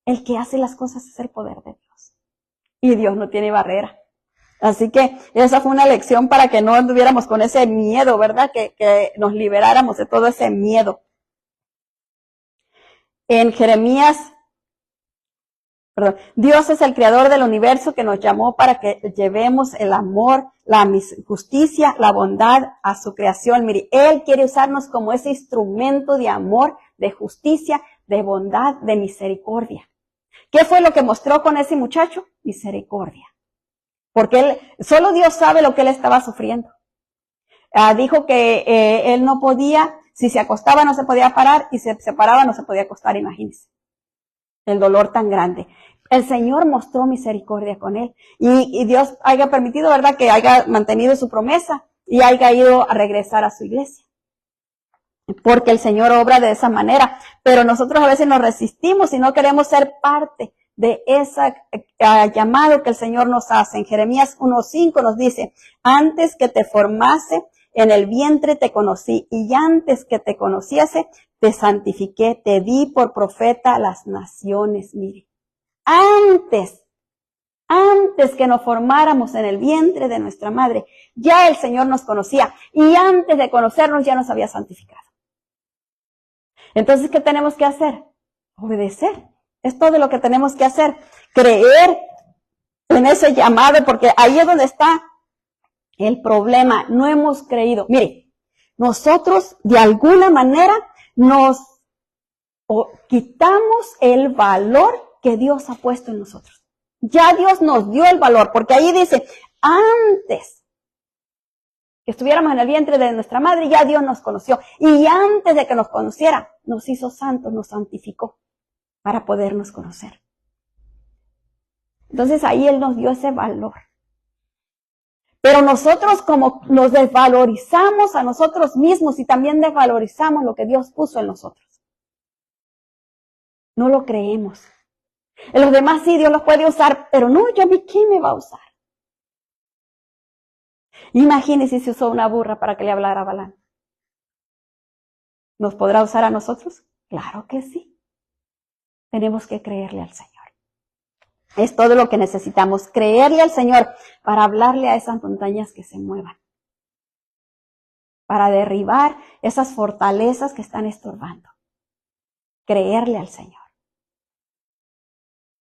El que hace las cosas es el poder de Dios. Y Dios no tiene barrera. Así que esa fue una lección para que no anduviéramos con ese miedo, ¿verdad? Que nos liberáramos de todo ese miedo. En Jeremías, Dios es el creador del universo que nos llamó para que llevemos el amor, la justicia, la bondad a su creación. Mire, Él quiere usarnos como ese instrumento de amor, de justicia, de bondad, de misericordia. ¿Qué fue lo que mostró con ese muchacho? Misericordia. Porque solo Dios sabe lo que él estaba sufriendo. Dijo que él no podía, si se acostaba no se podía parar y si se paraba no se podía acostar, imagínense. El dolor tan grande. El Señor mostró misericordia con él. Y Dios haya permitido, ¿verdad?, que haya mantenido su promesa y haya ido a regresar a su iglesia. Porque el Señor obra de esa manera. Pero nosotros a veces nos resistimos y no queremos ser parte de ese llamado que el Señor nos hace. En Jeremías 1:5 nos dice, antes que te formase en el vientre te conocí, y antes que te conociese te santifiqué, te di por profeta a las naciones. Mire, antes que nos formáramos en el vientre de nuestra madre, ya el Señor nos conocía, y antes de conocernos ya nos había santificado. Entonces, ¿qué tenemos que hacer? Obedecer. Es todo lo que tenemos que hacer. Creer en ese llamado, porque ahí es donde está el problema. No hemos creído. Mire, nosotros de alguna manera nos quitamos el valor que Dios ha puesto en nosotros. Ya Dios nos dio el valor, porque ahí dice, antes que estuviéramos en el vientre de nuestra madre, ya Dios nos conoció. Y antes de que nos conociera, nos hizo santos, nos santificó para podernos conocer. Entonces ahí Él nos dio ese valor. Pero nosotros, como nos desvalorizamos a nosotros mismos y también desvalorizamos lo que Dios puso en nosotros. No lo creemos. En los demás sí, Dios los puede usar, pero no, yo a mí, ¿quién me va a usar? Imagínense si usó una burra para que le hablara a Balaam. ¿Nos podrá usar a nosotros? Claro que sí. Tenemos que creerle al Señor. Es todo lo que necesitamos, creerle al Señor para hablarle a esas montañas que se muevan. Para derribar esas fortalezas que están estorbando. Creerle al Señor.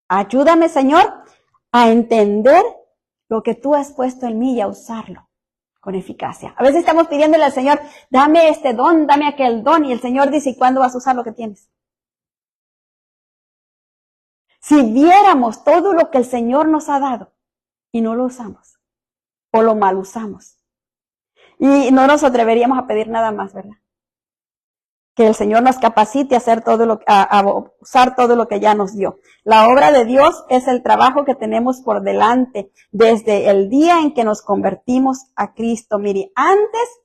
Ayúdame, Señor, a entender lo que tú has puesto en mí y a usarlo con eficacia. A veces estamos pidiéndole al Señor, dame este don, dame aquel don, y el Señor dice, ¿y cuándo vas a usar lo que tienes? Si viéramos todo lo que el Señor nos ha dado y no lo usamos, o lo mal usamos, y no nos atreveríamos a pedir nada más, ¿verdad? que el Señor nos capacite a hacer a usar todo lo que ya nos dio. La obra de Dios es el trabajo que tenemos por delante desde el día en que nos convertimos a Cristo. Mire, antes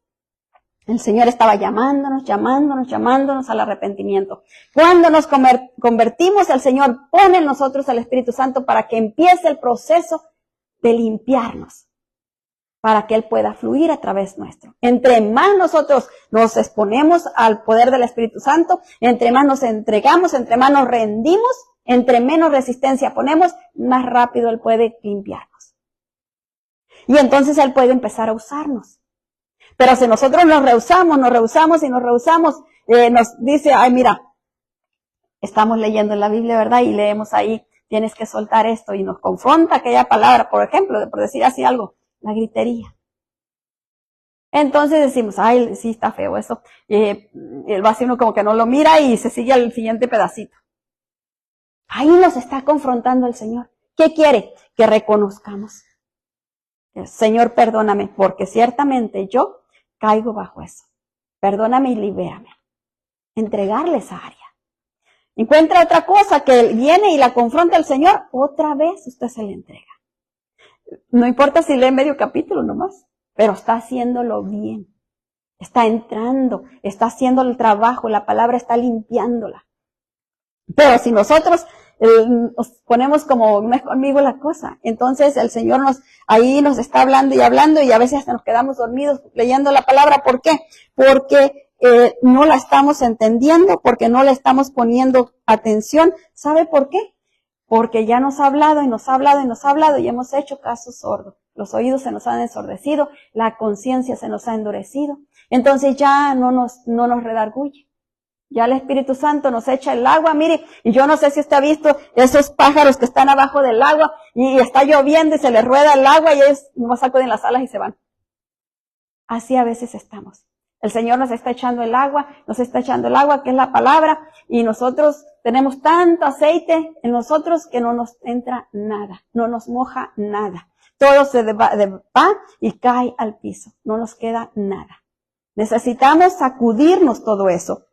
el Señor estaba llamándonos al arrepentimiento. Cuando nos convertimos, el Señor pone en nosotros al Espíritu Santo para que empiece el proceso de limpiarnos, para que Él pueda fluir a través nuestro. Entre más nosotros nos exponemos al poder del Espíritu Santo, entre más nos entregamos, entre más nos rendimos, entre menos resistencia ponemos, más rápido Él puede limpiarnos. Y entonces Él puede empezar a usarnos. Pero si nosotros nos rehusamos, nos dice, ay, mira, estamos leyendo en la Biblia, ¿verdad? Y leemos ahí, tienes que soltar esto, y nos confronta aquella palabra, por ejemplo, por decir así algo, la gritería. Entonces decimos, ay, sí, está feo eso. El vecino como que no lo mira y se sigue al siguiente pedacito. Ahí nos está confrontando el Señor. ¿Qué quiere? Que reconozcamos. Señor, perdóname, porque ciertamente yo caigo bajo eso. Perdóname y libérame. Entregarle esa área. Encuentra otra cosa que viene y la confronta el Señor, otra vez usted se le entrega. No importa si lee medio capítulo nomás, pero está haciéndolo bien. Está entrando, está haciendo el trabajo, la palabra está limpiándola. Pero si nosotros nos ponemos como, no es conmigo la cosa, entonces el Señor ahí nos está hablando y a veces hasta nos quedamos dormidos leyendo la palabra. ¿Por qué? Porque no la estamos entendiendo, porque no le estamos poniendo atención. ¿Sabe por qué? Porque ya nos ha hablado y hemos hecho caso sordo. Los oídos se nos han ensordecido, la conciencia se nos ha endurecido. Entonces ya no nos redarguye. Ya el Espíritu Santo nos echa el agua, mire, y yo no sé si usted ha visto esos pájaros que están abajo del agua y está lloviendo y se les rueda el agua y ellos nomás sacuden las alas y se van. Así a veces estamos. El Señor nos está echando el agua, que es la palabra, y nosotros tenemos tanto aceite en nosotros que no nos entra nada, no nos moja nada. Todo se va y cae al piso, no nos queda nada. Necesitamos sacudirnos todo eso,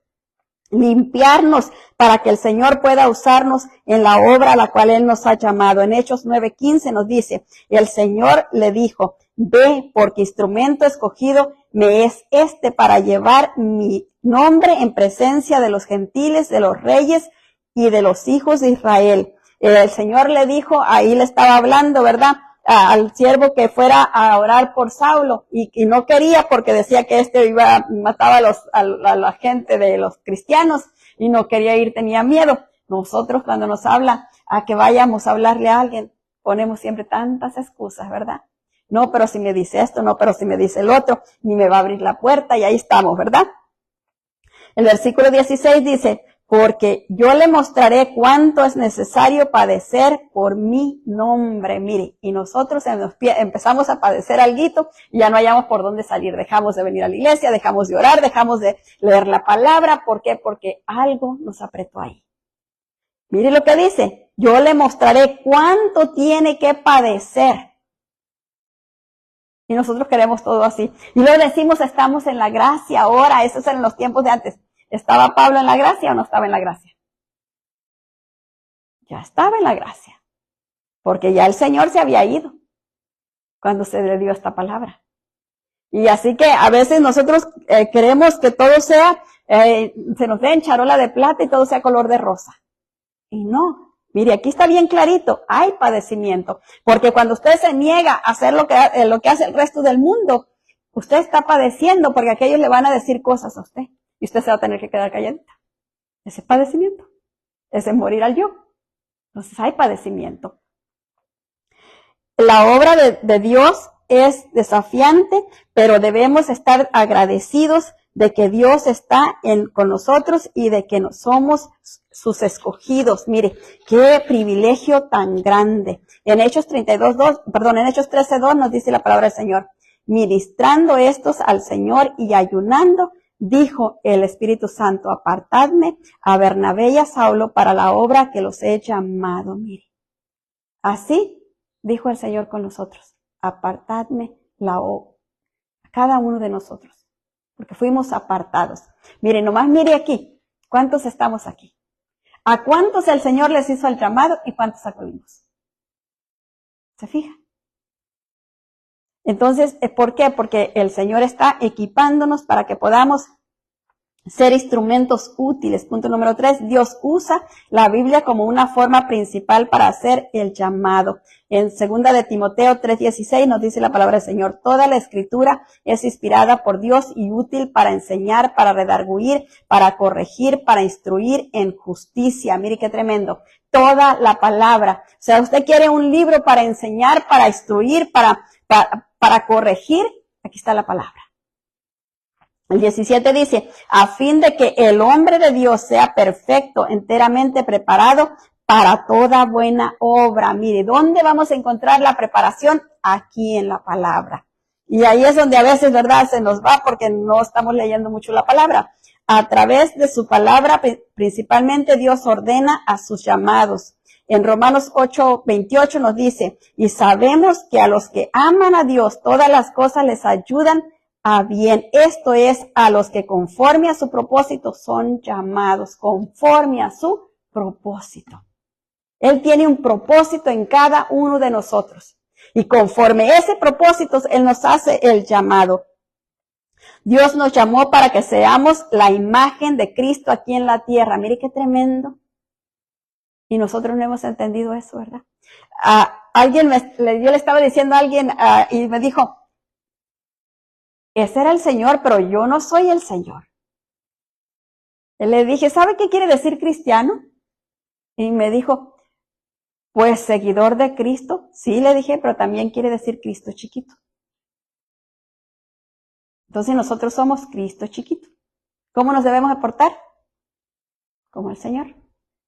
limpiarnos para que el Señor pueda usarnos en la obra a la cual Él nos ha llamado. En Hechos 9:15 nos dice, el Señor le dijo, ve, porque instrumento escogido me es este para llevar mi nombre en presencia de los gentiles, de los reyes y de los hijos de Israel. El Señor le dijo, ahí le estaba hablando, ¿verdad?, al siervo que fuera a orar por Saulo y no quería porque decía que mataba a la gente de los cristianos y no quería ir, tenía miedo. Nosotros cuando nos habla a que vayamos a hablarle a alguien, ponemos siempre tantas excusas, ¿verdad? No, pero si me dice esto, no, pero si me dice el otro, ni me va a abrir la puerta y ahí estamos, ¿verdad? El versículo 16 dice, porque yo le mostraré cuánto es necesario padecer por mi nombre. Mire, y nosotros empezamos a padecer alguito y ya no hallamos por dónde salir. Dejamos de venir a la iglesia, dejamos de orar, dejamos de leer la palabra. ¿Por qué? Porque algo nos apretó ahí. Mire lo que dice, yo le mostraré cuánto tiene que padecer. Y nosotros queremos todo así. Y luego decimos, estamos en la gracia ahora, eso es en los tiempos de antes. ¿Estaba Pablo en la gracia o no estaba en la gracia? Ya estaba en la gracia, porque ya el Señor se había ido cuando se le dio esta palabra. Y así que a veces nosotros queremos que todo sea, se nos dé en charola de plata y todo sea color de rosa. Y no, mire, aquí está bien clarito, hay padecimiento, porque cuando usted se niega a hacer lo que hace el resto del mundo, usted está padeciendo porque aquellos le van a decir cosas a usted. Y usted se va a tener que quedar calladita. Ese padecimiento. Ese morir al yo. Entonces hay padecimiento. La obra de Dios es desafiante, pero debemos estar agradecidos de que Dios está con nosotros y de que somos sus escogidos. Mire, qué privilegio tan grande. En Hechos 13:2 nos dice la palabra del Señor. Ministrando estos al Señor y ayunando, dijo el Espíritu Santo, apartadme a Bernabé y a Saulo para la obra que los he llamado. Mire, así dijo el Señor con nosotros, apartadme a cada uno de nosotros porque fuimos apartados. Mire, nomás mire aquí, ¿cuántos estamos aquí? ¿A cuántos el Señor les hizo el llamado y cuántos acudimos? ¿Se fija? Entonces, ¿por qué? Porque el Señor está equipándonos para que podamos ser instrumentos útiles. Punto número 3, Dios usa la Biblia como una forma principal para hacer el llamado. En 2 de Timoteo 3:16 nos dice la palabra del Señor: toda la escritura es inspirada por Dios y útil para enseñar, para redarguir, para corregir, para instruir en justicia. Mire qué tremendo. Toda la palabra. O sea, usted quiere un libro para enseñar, para instruir, para corregir. Aquí está la palabra. El 17 dice, a fin de que el hombre de Dios sea perfecto, enteramente preparado para toda buena obra. Mire, ¿dónde vamos a encontrar la preparación? Aquí en la palabra. Y ahí es donde a veces, ¿verdad?, se nos va porque no estamos leyendo mucho la palabra. A través de su palabra, principalmente Dios ordena a sus llamados. En Romanos 8:28 nos dice, y sabemos que a los que aman a Dios, todas las cosas les ayudan a bien. Esto es, a los que conforme a su propósito son llamados, conforme a su propósito. Él tiene un propósito en cada uno de nosotros. Y conforme ese propósito, Él nos hace el llamado. Dios nos llamó para que seamos la imagen de Cristo aquí en la tierra. Mire qué tremendo. Y nosotros no hemos entendido eso, ¿verdad? Yo le estaba diciendo a alguien y me dijo, ese era el Señor, pero yo no soy el Señor. Y le dije, ¿sabe qué quiere decir cristiano? Y me dijo, pues seguidor de Cristo. Sí, le dije, pero también quiere decir Cristo chiquito. Entonces nosotros somos Cristo chiquito. ¿Cómo nos debemos portar? Como el Señor.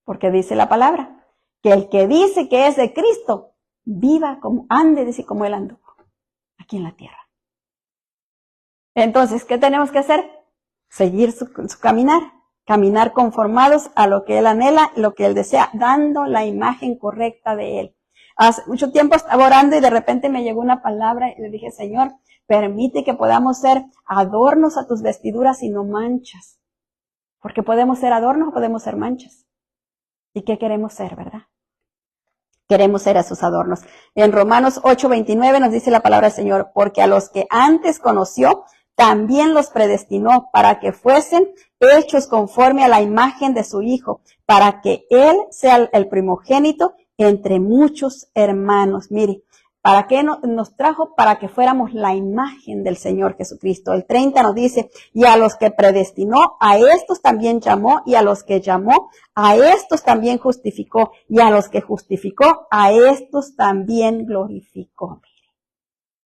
Porque dice la palabra, que el que dice que es de Cristo, viva como, ande, dice, como Él anduvo, aquí en la tierra. Entonces, ¿qué tenemos que hacer? Seguir su caminar. Caminar conformados a lo que Él anhela, lo que Él desea, dando la imagen correcta de Él. Hace mucho tiempo estaba orando y de repente me llegó una palabra y le dije, Señor, permite que podamos ser adornos a tus vestiduras y no manchas. Porque podemos ser adornos o podemos ser manchas. ¿Y qué queremos ser, verdad? Queremos ser esos adornos. En Romanos 8:29 nos dice la palabra del Señor, porque a los que antes conoció, también los predestinó para que fuesen hechos conforme a la imagen de su Hijo, para que Él sea el primogénito entre muchos hermanos. Mire, ¿para qué nos trajo? Para que fuéramos la imagen del Señor Jesucristo. El 30 nos dice, y a los que predestinó, a estos también llamó, y a los que llamó, a estos también justificó, y a los que justificó, a estos también glorificó.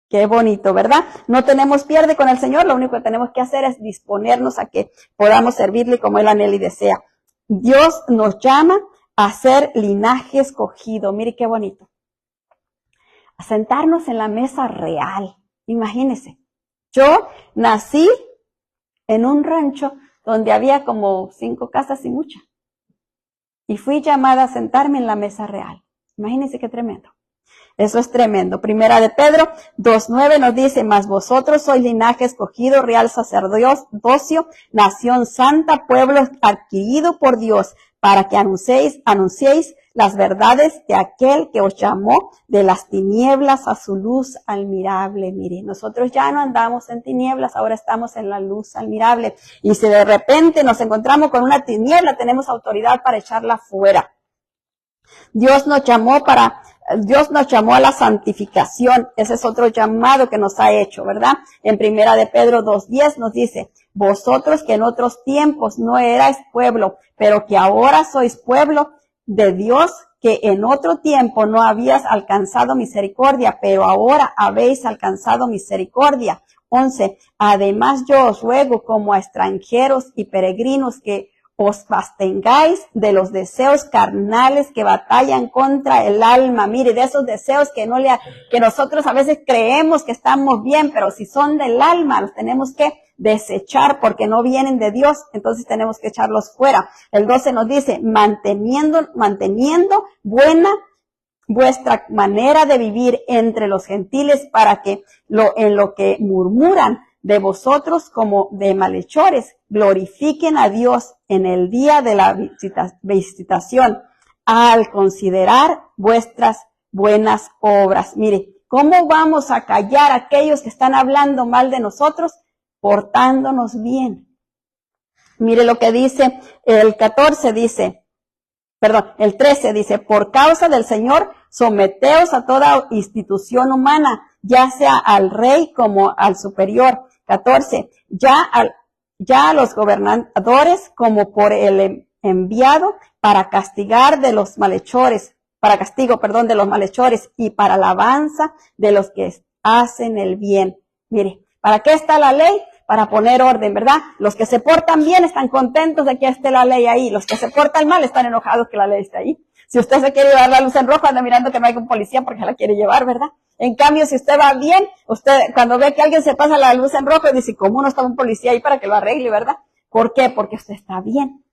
Qué bonito, ¿verdad? No tenemos pierde con el Señor, lo único que tenemos que hacer es disponernos a que podamos servirle como Él anhela y desea. Dios nos llama a ser linaje escogido. Mire qué bonito. A sentarnos en la mesa real. Imagínense. Yo nací en un rancho donde había como 5 casas y mucha. Y fui llamada a sentarme en la mesa real. Imagínense qué tremendo. Eso es tremendo. Primera de Pedro 2:9 nos dice, mas vosotros sois linaje escogido, real sacerdocio, nación santa, pueblo adquirido por Dios, para que anunciéis las verdades de aquel que os llamó de las tinieblas a su luz admirable. Mire, nosotros ya no andamos en tinieblas, ahora estamos en la luz admirable. Y si de repente nos encontramos con una tiniebla, tenemos autoridad para echarla fuera. Dios nos llamó a la santificación. Ese es otro llamado que nos ha hecho, ¿verdad? En Primera de Pedro 2:10 nos dice, vosotros que en otros tiempos no erais pueblo, pero que ahora sois pueblo de Dios, que en otro tiempo no habías alcanzado misericordia, pero ahora habéis alcanzado misericordia. 11. Además yo os ruego como a extranjeros y peregrinos que os abstengáis de los deseos carnales que batallan contra el alma. Mire, de esos deseos que nosotros a veces creemos que estamos bien, pero si son del alma, los tenemos que desechar porque no vienen de Dios, entonces tenemos que echarlos fuera. El 12 nos dice, manteniendo buena vuestra manera de vivir entre los gentiles, para que en lo que murmuran de vosotros como de malhechores. Glorifiquen a Dios en el día de la visitación al considerar vuestras buenas obras. Mire, ¿cómo vamos a callar a aquellos que están hablando mal de nosotros? Portándonos bien. Mire lo que dice el 14, el 13 dice, por causa del Señor, someteos a toda institución humana, ya sea al rey como al superior. 14, ya a los gobernadores como por el enviado para castigar de los malhechores, para castigo, de los malhechores y para alabanza de los que hacen el bien. Mire, ¿para qué está la ley? Para poner orden, ¿verdad? Los que se portan bien están contentos de que esté la ley ahí. Los que se portan mal están enojados que la ley esté ahí. Si usted se quiere llevar la luz en rojo, anda mirando que no haya un policía porque se la quiere llevar, ¿verdad? En cambio, si usted va bien, usted cuando ve que alguien se pasa la luz en rojo, dice, ¿cómo no está un policía ahí para que lo arregle, verdad? ¿Por qué? Porque usted está bien.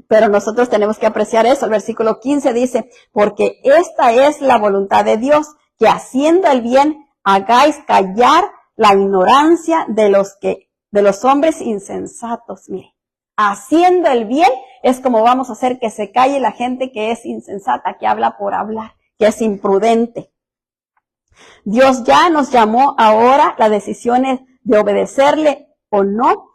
Pero nosotros tenemos que apreciar eso. El versículo 15 dice, porque esta es la voluntad de Dios, que haciendo el bien hagáis callar la ignorancia de los hombres insensatos. Mire, haciendo el bien es como vamos a hacer que se calle la gente que es insensata, que habla por hablar, que es imprudente. Dios ya nos llamó ahora, la decisión de obedecerle o no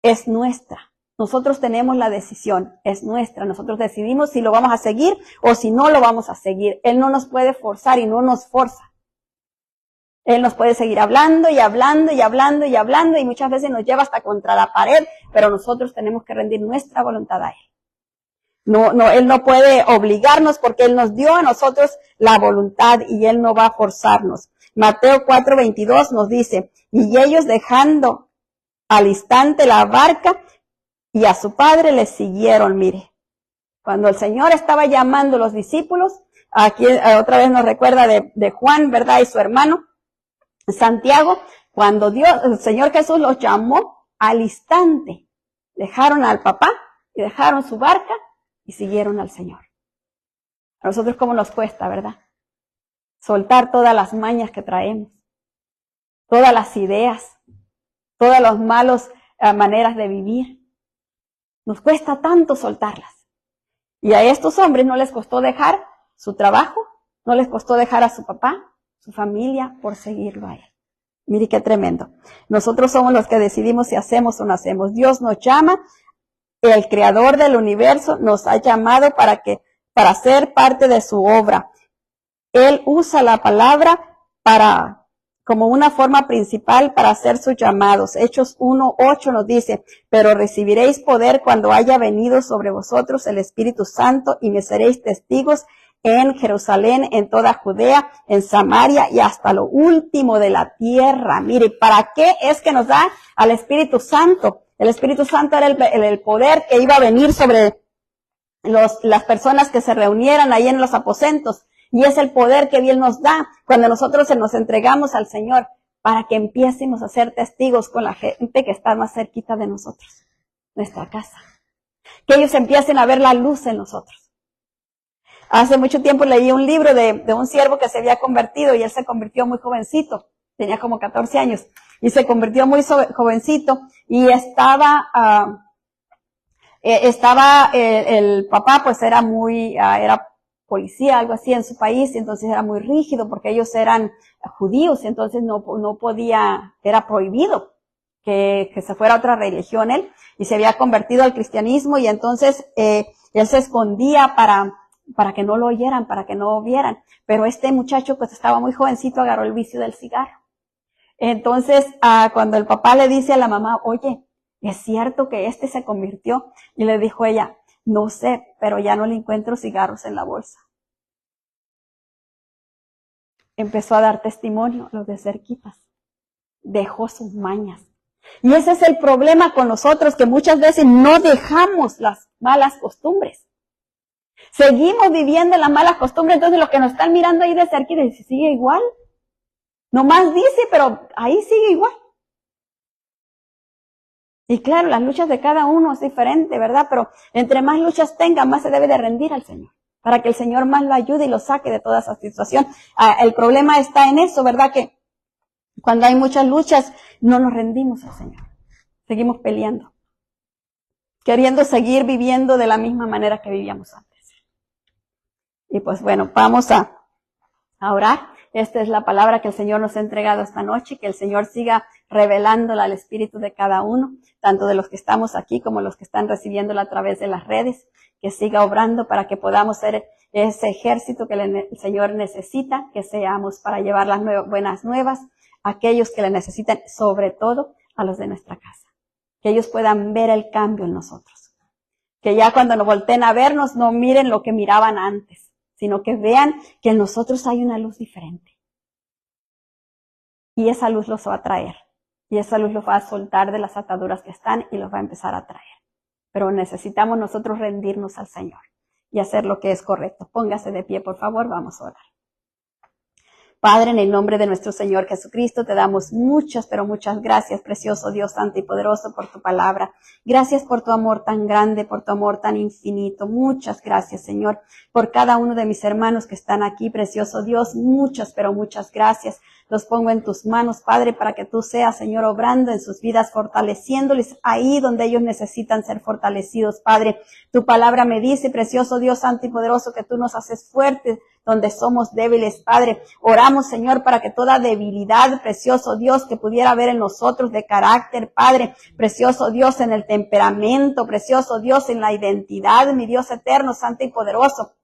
es nuestra. Nosotros tenemos la decisión, es nuestra. Nosotros decidimos si lo vamos a seguir o si no lo vamos a seguir. Él no nos puede forzar y no nos forza. Él nos puede seguir hablando y hablando y hablando y hablando y muchas veces nos lleva hasta contra la pared, pero nosotros tenemos que rendir nuestra voluntad a Él. Él no puede obligarnos porque Él nos dio a nosotros la voluntad y Él no va a forzarnos. Mateo 4:22 nos dice, y ellos dejando al instante la barca y a su padre le siguieron. Mire, cuando el Señor estaba llamando a los discípulos, aquí otra vez nos recuerda de Juan, ¿verdad? Y su hermano Santiago, cuando el Señor Jesús los llamó al instante, dejaron al papá y dejaron su barca y siguieron al Señor. A nosotros cómo nos cuesta, ¿verdad? Soltar todas las mañas que traemos, todas las ideas, todas las malas maneras de vivir. Nos cuesta tanto soltarlas. Y a estos hombres no les costó dejar su trabajo, no les costó dejar a su papá, su familia, por seguirlo a Él. Mire qué tremendo. Nosotros somos los que decidimos si hacemos o no hacemos. Dios nos llama, el creador del universo nos ha llamado para ser parte de su obra. Él usa la palabra como una forma principal para hacer sus llamados. Hechos 1:8 nos dice, pero recibiréis poder cuando haya venido sobre vosotros el Espíritu Santo y me seréis testigos en Jerusalén, en toda Judea, en Samaria y hasta lo último de la tierra. Mire, ¿para qué es que nos da al Espíritu Santo? El Espíritu Santo era el poder que iba a venir sobre las personas que se reunieran ahí en los aposentos. Y es el poder que Dios nos da cuando nosotros nos entregamos al Señor para que empiecemos a ser testigos con la gente que está más cerquita de nosotros, nuestra casa. Que ellos empiecen a ver la luz en nosotros. Hace mucho tiempo leí un libro de un siervo que se había convertido y él se convirtió muy jovencito, tenía como 14 años y se convirtió muy jovencito y estaba el papá pues era policía, algo así en su país y entonces era muy rígido porque ellos eran judíos y entonces no podía, era prohibido que se fuera a otra religión él y se había convertido al cristianismo y entonces él se escondía para que no lo oyeran, para que no vieran. Pero este muchacho pues estaba muy jovencito, agarró el vicio del cigarro. Entonces, cuando el papá le dice a la mamá, oye, ¿es cierto que este se convirtió? Y le dijo ella, no sé, pero ya no le encuentro cigarros en la bolsa. Empezó a dar testimonio, los de cerquitas. Dejó sus mañas. Y ese es el problema con nosotros, que muchas veces no dejamos las malas costumbres. Seguimos viviendo las malas costumbres, entonces los que nos están mirando ahí de cerca y dicen, sigue igual. Nomás dice, pero ahí sigue igual. Y claro, las luchas de cada uno es diferente, ¿verdad? Pero entre más luchas tenga, más se debe de rendir al Señor, para que el Señor más lo ayude y lo saque de toda esa situación. El problema está en eso, ¿verdad? Que Cuando hay muchas luchas, no nos rendimos al Señor. Seguimos peleando, queriendo seguir viviendo de la misma manera que vivíamos antes. Y pues bueno, vamos a orar. Esta es la palabra que el Señor nos ha entregado esta noche, que el Señor siga revelándola al espíritu de cada uno, tanto de los que estamos aquí como los que están recibiéndola a través de las redes, que siga obrando para que podamos ser ese ejército que el Señor necesita, que seamos para llevar las buenas nuevas a aquellos que le necesitan, sobre todo a los de nuestra casa, que ellos puedan ver el cambio en nosotros, que ya cuando nos volteen a vernos no miren lo que miraban antes, sino que vean que en nosotros hay una luz diferente. Y esa luz los va a traer. Y esa luz los va a soltar de las ataduras que están y los va a empezar a traer. Pero necesitamos nosotros rendirnos al Señor y hacer lo que es correcto. Póngase de pie, por favor, vamos a orar. Padre, en el nombre de nuestro Señor Jesucristo, te damos muchas, pero muchas gracias, precioso Dios santo y poderoso, por tu palabra. Gracias por tu amor tan grande, por tu amor tan infinito. Muchas gracias, Señor, por cada uno de mis hermanos que están aquí, precioso Dios. Muchas, pero muchas gracias. Los pongo en tus manos, Padre, para que tú seas, Señor, obrando en sus vidas, fortaleciéndoles ahí donde ellos necesitan ser fortalecidos, Padre. Tu palabra me dice, precioso Dios santo y poderoso, que tú nos haces fuertes donde somos débiles, Padre. Oramos, Señor, para que toda debilidad, precioso Dios, que pudiera haber en nosotros de carácter, Padre, precioso Dios, en el temperamento, precioso Dios, en la identidad, mi Dios eterno, santo y poderoso,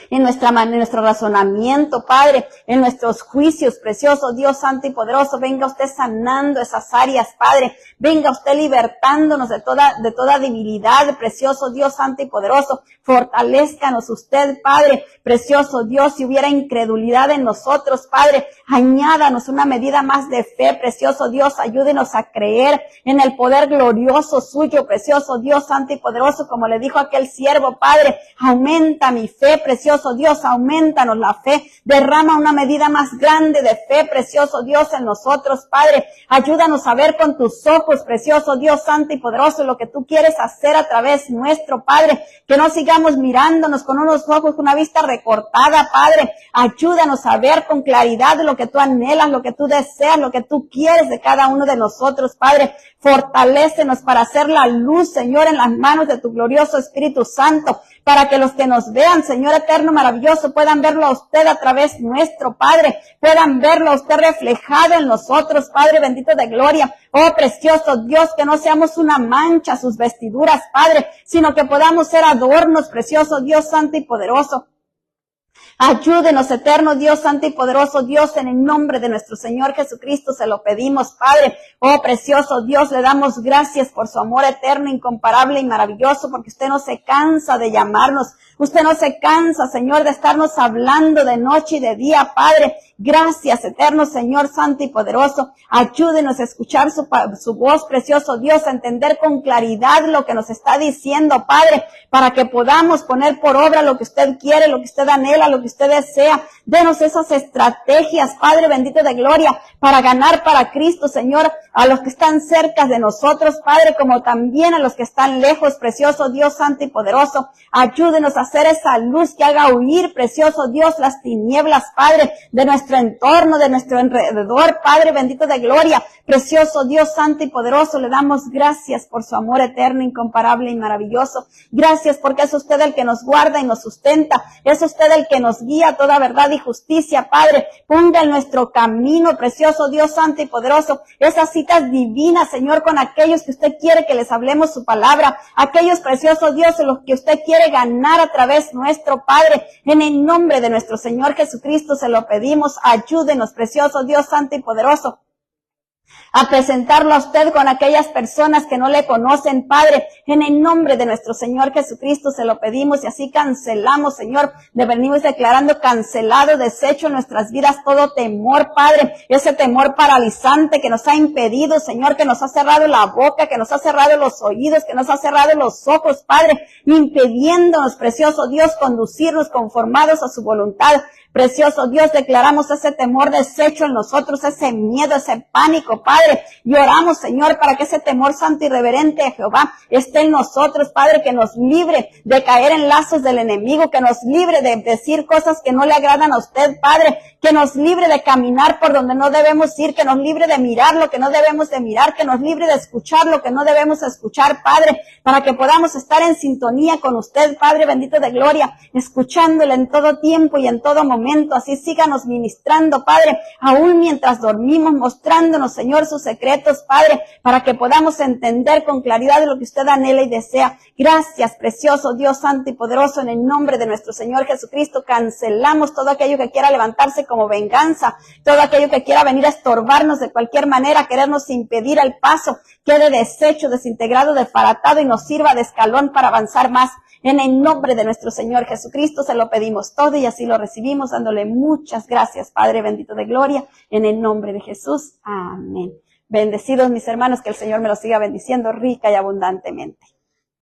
en nuestro razonamiento, Padre, en nuestros juicios, precioso Dios santo y poderoso, venga usted sanando esas áreas, Padre, venga usted libertándonos de toda debilidad, precioso Dios santo y poderoso, fortalezcanos usted, Padre, precioso Dios, si hubiera incredulidad en nosotros, Padre, añádanos una medida más de fe, precioso Dios, ayúdenos a creer en el poder glorioso suyo, precioso Dios santo y poderoso, como le dijo aquel siervo, Padre, aumenta mi fe, precioso Dios, aumentanos la fe, derrama una medida más grande de fe, precioso Dios, en nosotros, Padre, ayúdanos a ver con tus ojos, precioso Dios santo y poderoso, lo que tú quieres hacer a través nuestro, Padre, que no sigamos mirándonos con unos ojos, con una vista recortada, Padre, ayúdanos a ver con claridad lo que tú anhelas, lo que tú deseas, lo que tú quieres de cada uno de nosotros, Padre, fortalécenos para hacer la luz, Señor, en las manos de tu glorioso Espíritu Santo, para que los que nos vean, Señor eterno, maravilloso, puedan verlo a usted a través nuestro, Padre, puedan verlo a usted reflejado en nosotros, Padre bendito de gloria. Oh, precioso Dios, que no seamos una mancha a sus vestiduras, Padre, sino que podamos ser adornos, precioso Dios santo y poderoso. Ayúdenos, eterno Dios santo y poderoso Dios, en el nombre de nuestro Señor Jesucristo se lo pedimos, Padre. Oh, precioso Dios, le damos gracias por su amor eterno, incomparable y maravilloso, porque usted no se cansa de llamarnos. Usted no se cansa, Señor, de estarnos hablando de noche y de día, Padre. Gracias, eterno Señor santo y poderoso. Ayúdenos a escuchar su voz, precioso Dios, a entender con claridad lo que nos está diciendo, Padre, para que podamos poner por obra lo que usted quiere, lo que usted anhela, lo que usted desea. Denos esas estrategias, Padre bendito de gloria, para ganar para Cristo, Señor, a los que están cerca de nosotros, Padre, como también a los que están lejos, precioso Dios santo y poderoso. Ayúdenos a hacer esa luz que haga huir, precioso Dios, las tinieblas, Padre, de nuestro entorno, de nuestro alrededor, Padre bendito de gloria. Precioso Dios santo y poderoso, le damos gracias por su amor eterno, incomparable y maravilloso. Gracias porque es usted el que nos guarda y nos sustenta. Es usted el que nos guía a toda verdad y justicia, Padre. Ponga en nuestro camino, precioso Dios santo y poderoso, esas citas divinas, Señor, con aquellos que usted quiere que les hablemos su palabra, aquellos preciosos Dios en los que usted quiere ganar a través nuestro, Padre. En el nombre de nuestro Señor Jesucristo se lo pedimos. Ayúdenos, precioso Dios santo y poderoso, a presentarlo a usted con aquellas personas que no le conocen, Padre. En el nombre de nuestro Señor Jesucristo se lo pedimos y así cancelamos, Señor, venimos declarando cancelado, deshecho en nuestras vidas todo temor, Padre, ese temor paralizante que nos ha impedido, Señor, que nos ha cerrado la boca, que nos ha cerrado los oídos, que nos ha cerrado los ojos, Padre, impidiéndonos, precioso Dios, conducirnos conformados a su voluntad. Precioso Dios, declaramos ese temor deshecho en nosotros, ese miedo, ese pánico, Padre. Y oramos, Señor, para que ese temor santo y reverente de Jehová esté en nosotros, Padre, que nos libre de caer en lazos del enemigo, que nos libre de decir cosas que no le agradan a usted, Padre, que nos libre de caminar por donde no debemos ir, que nos libre de mirar lo que no debemos de mirar, que nos libre de escuchar lo que no debemos escuchar, Padre, para que podamos estar en sintonía con usted, Padre bendito de gloria, escuchándole en todo tiempo y en todo momento. Así síganos ministrando, Padre, aún mientras dormimos, mostrándonos, Señor, sus secretos, Padre, para que podamos entender con claridad lo que usted anhela y desea. Gracias, precioso Dios santo y poderoso, en el nombre de nuestro Señor Jesucristo. Cancelamos todo aquello que quiera levantarse como venganza, todo aquello que quiera venir a estorbarnos de cualquier manera, querernos impedir el paso, quede deshecho, desintegrado, desbaratado y nos sirva de escalón para avanzar más. En el nombre de nuestro Señor Jesucristo se lo pedimos todo y así lo recibimos, dándole muchas gracias, Padre bendito de gloria, en el nombre de Jesús. Amén. Bendecidos mis hermanos, que el Señor me los siga bendiciendo rica y abundantemente.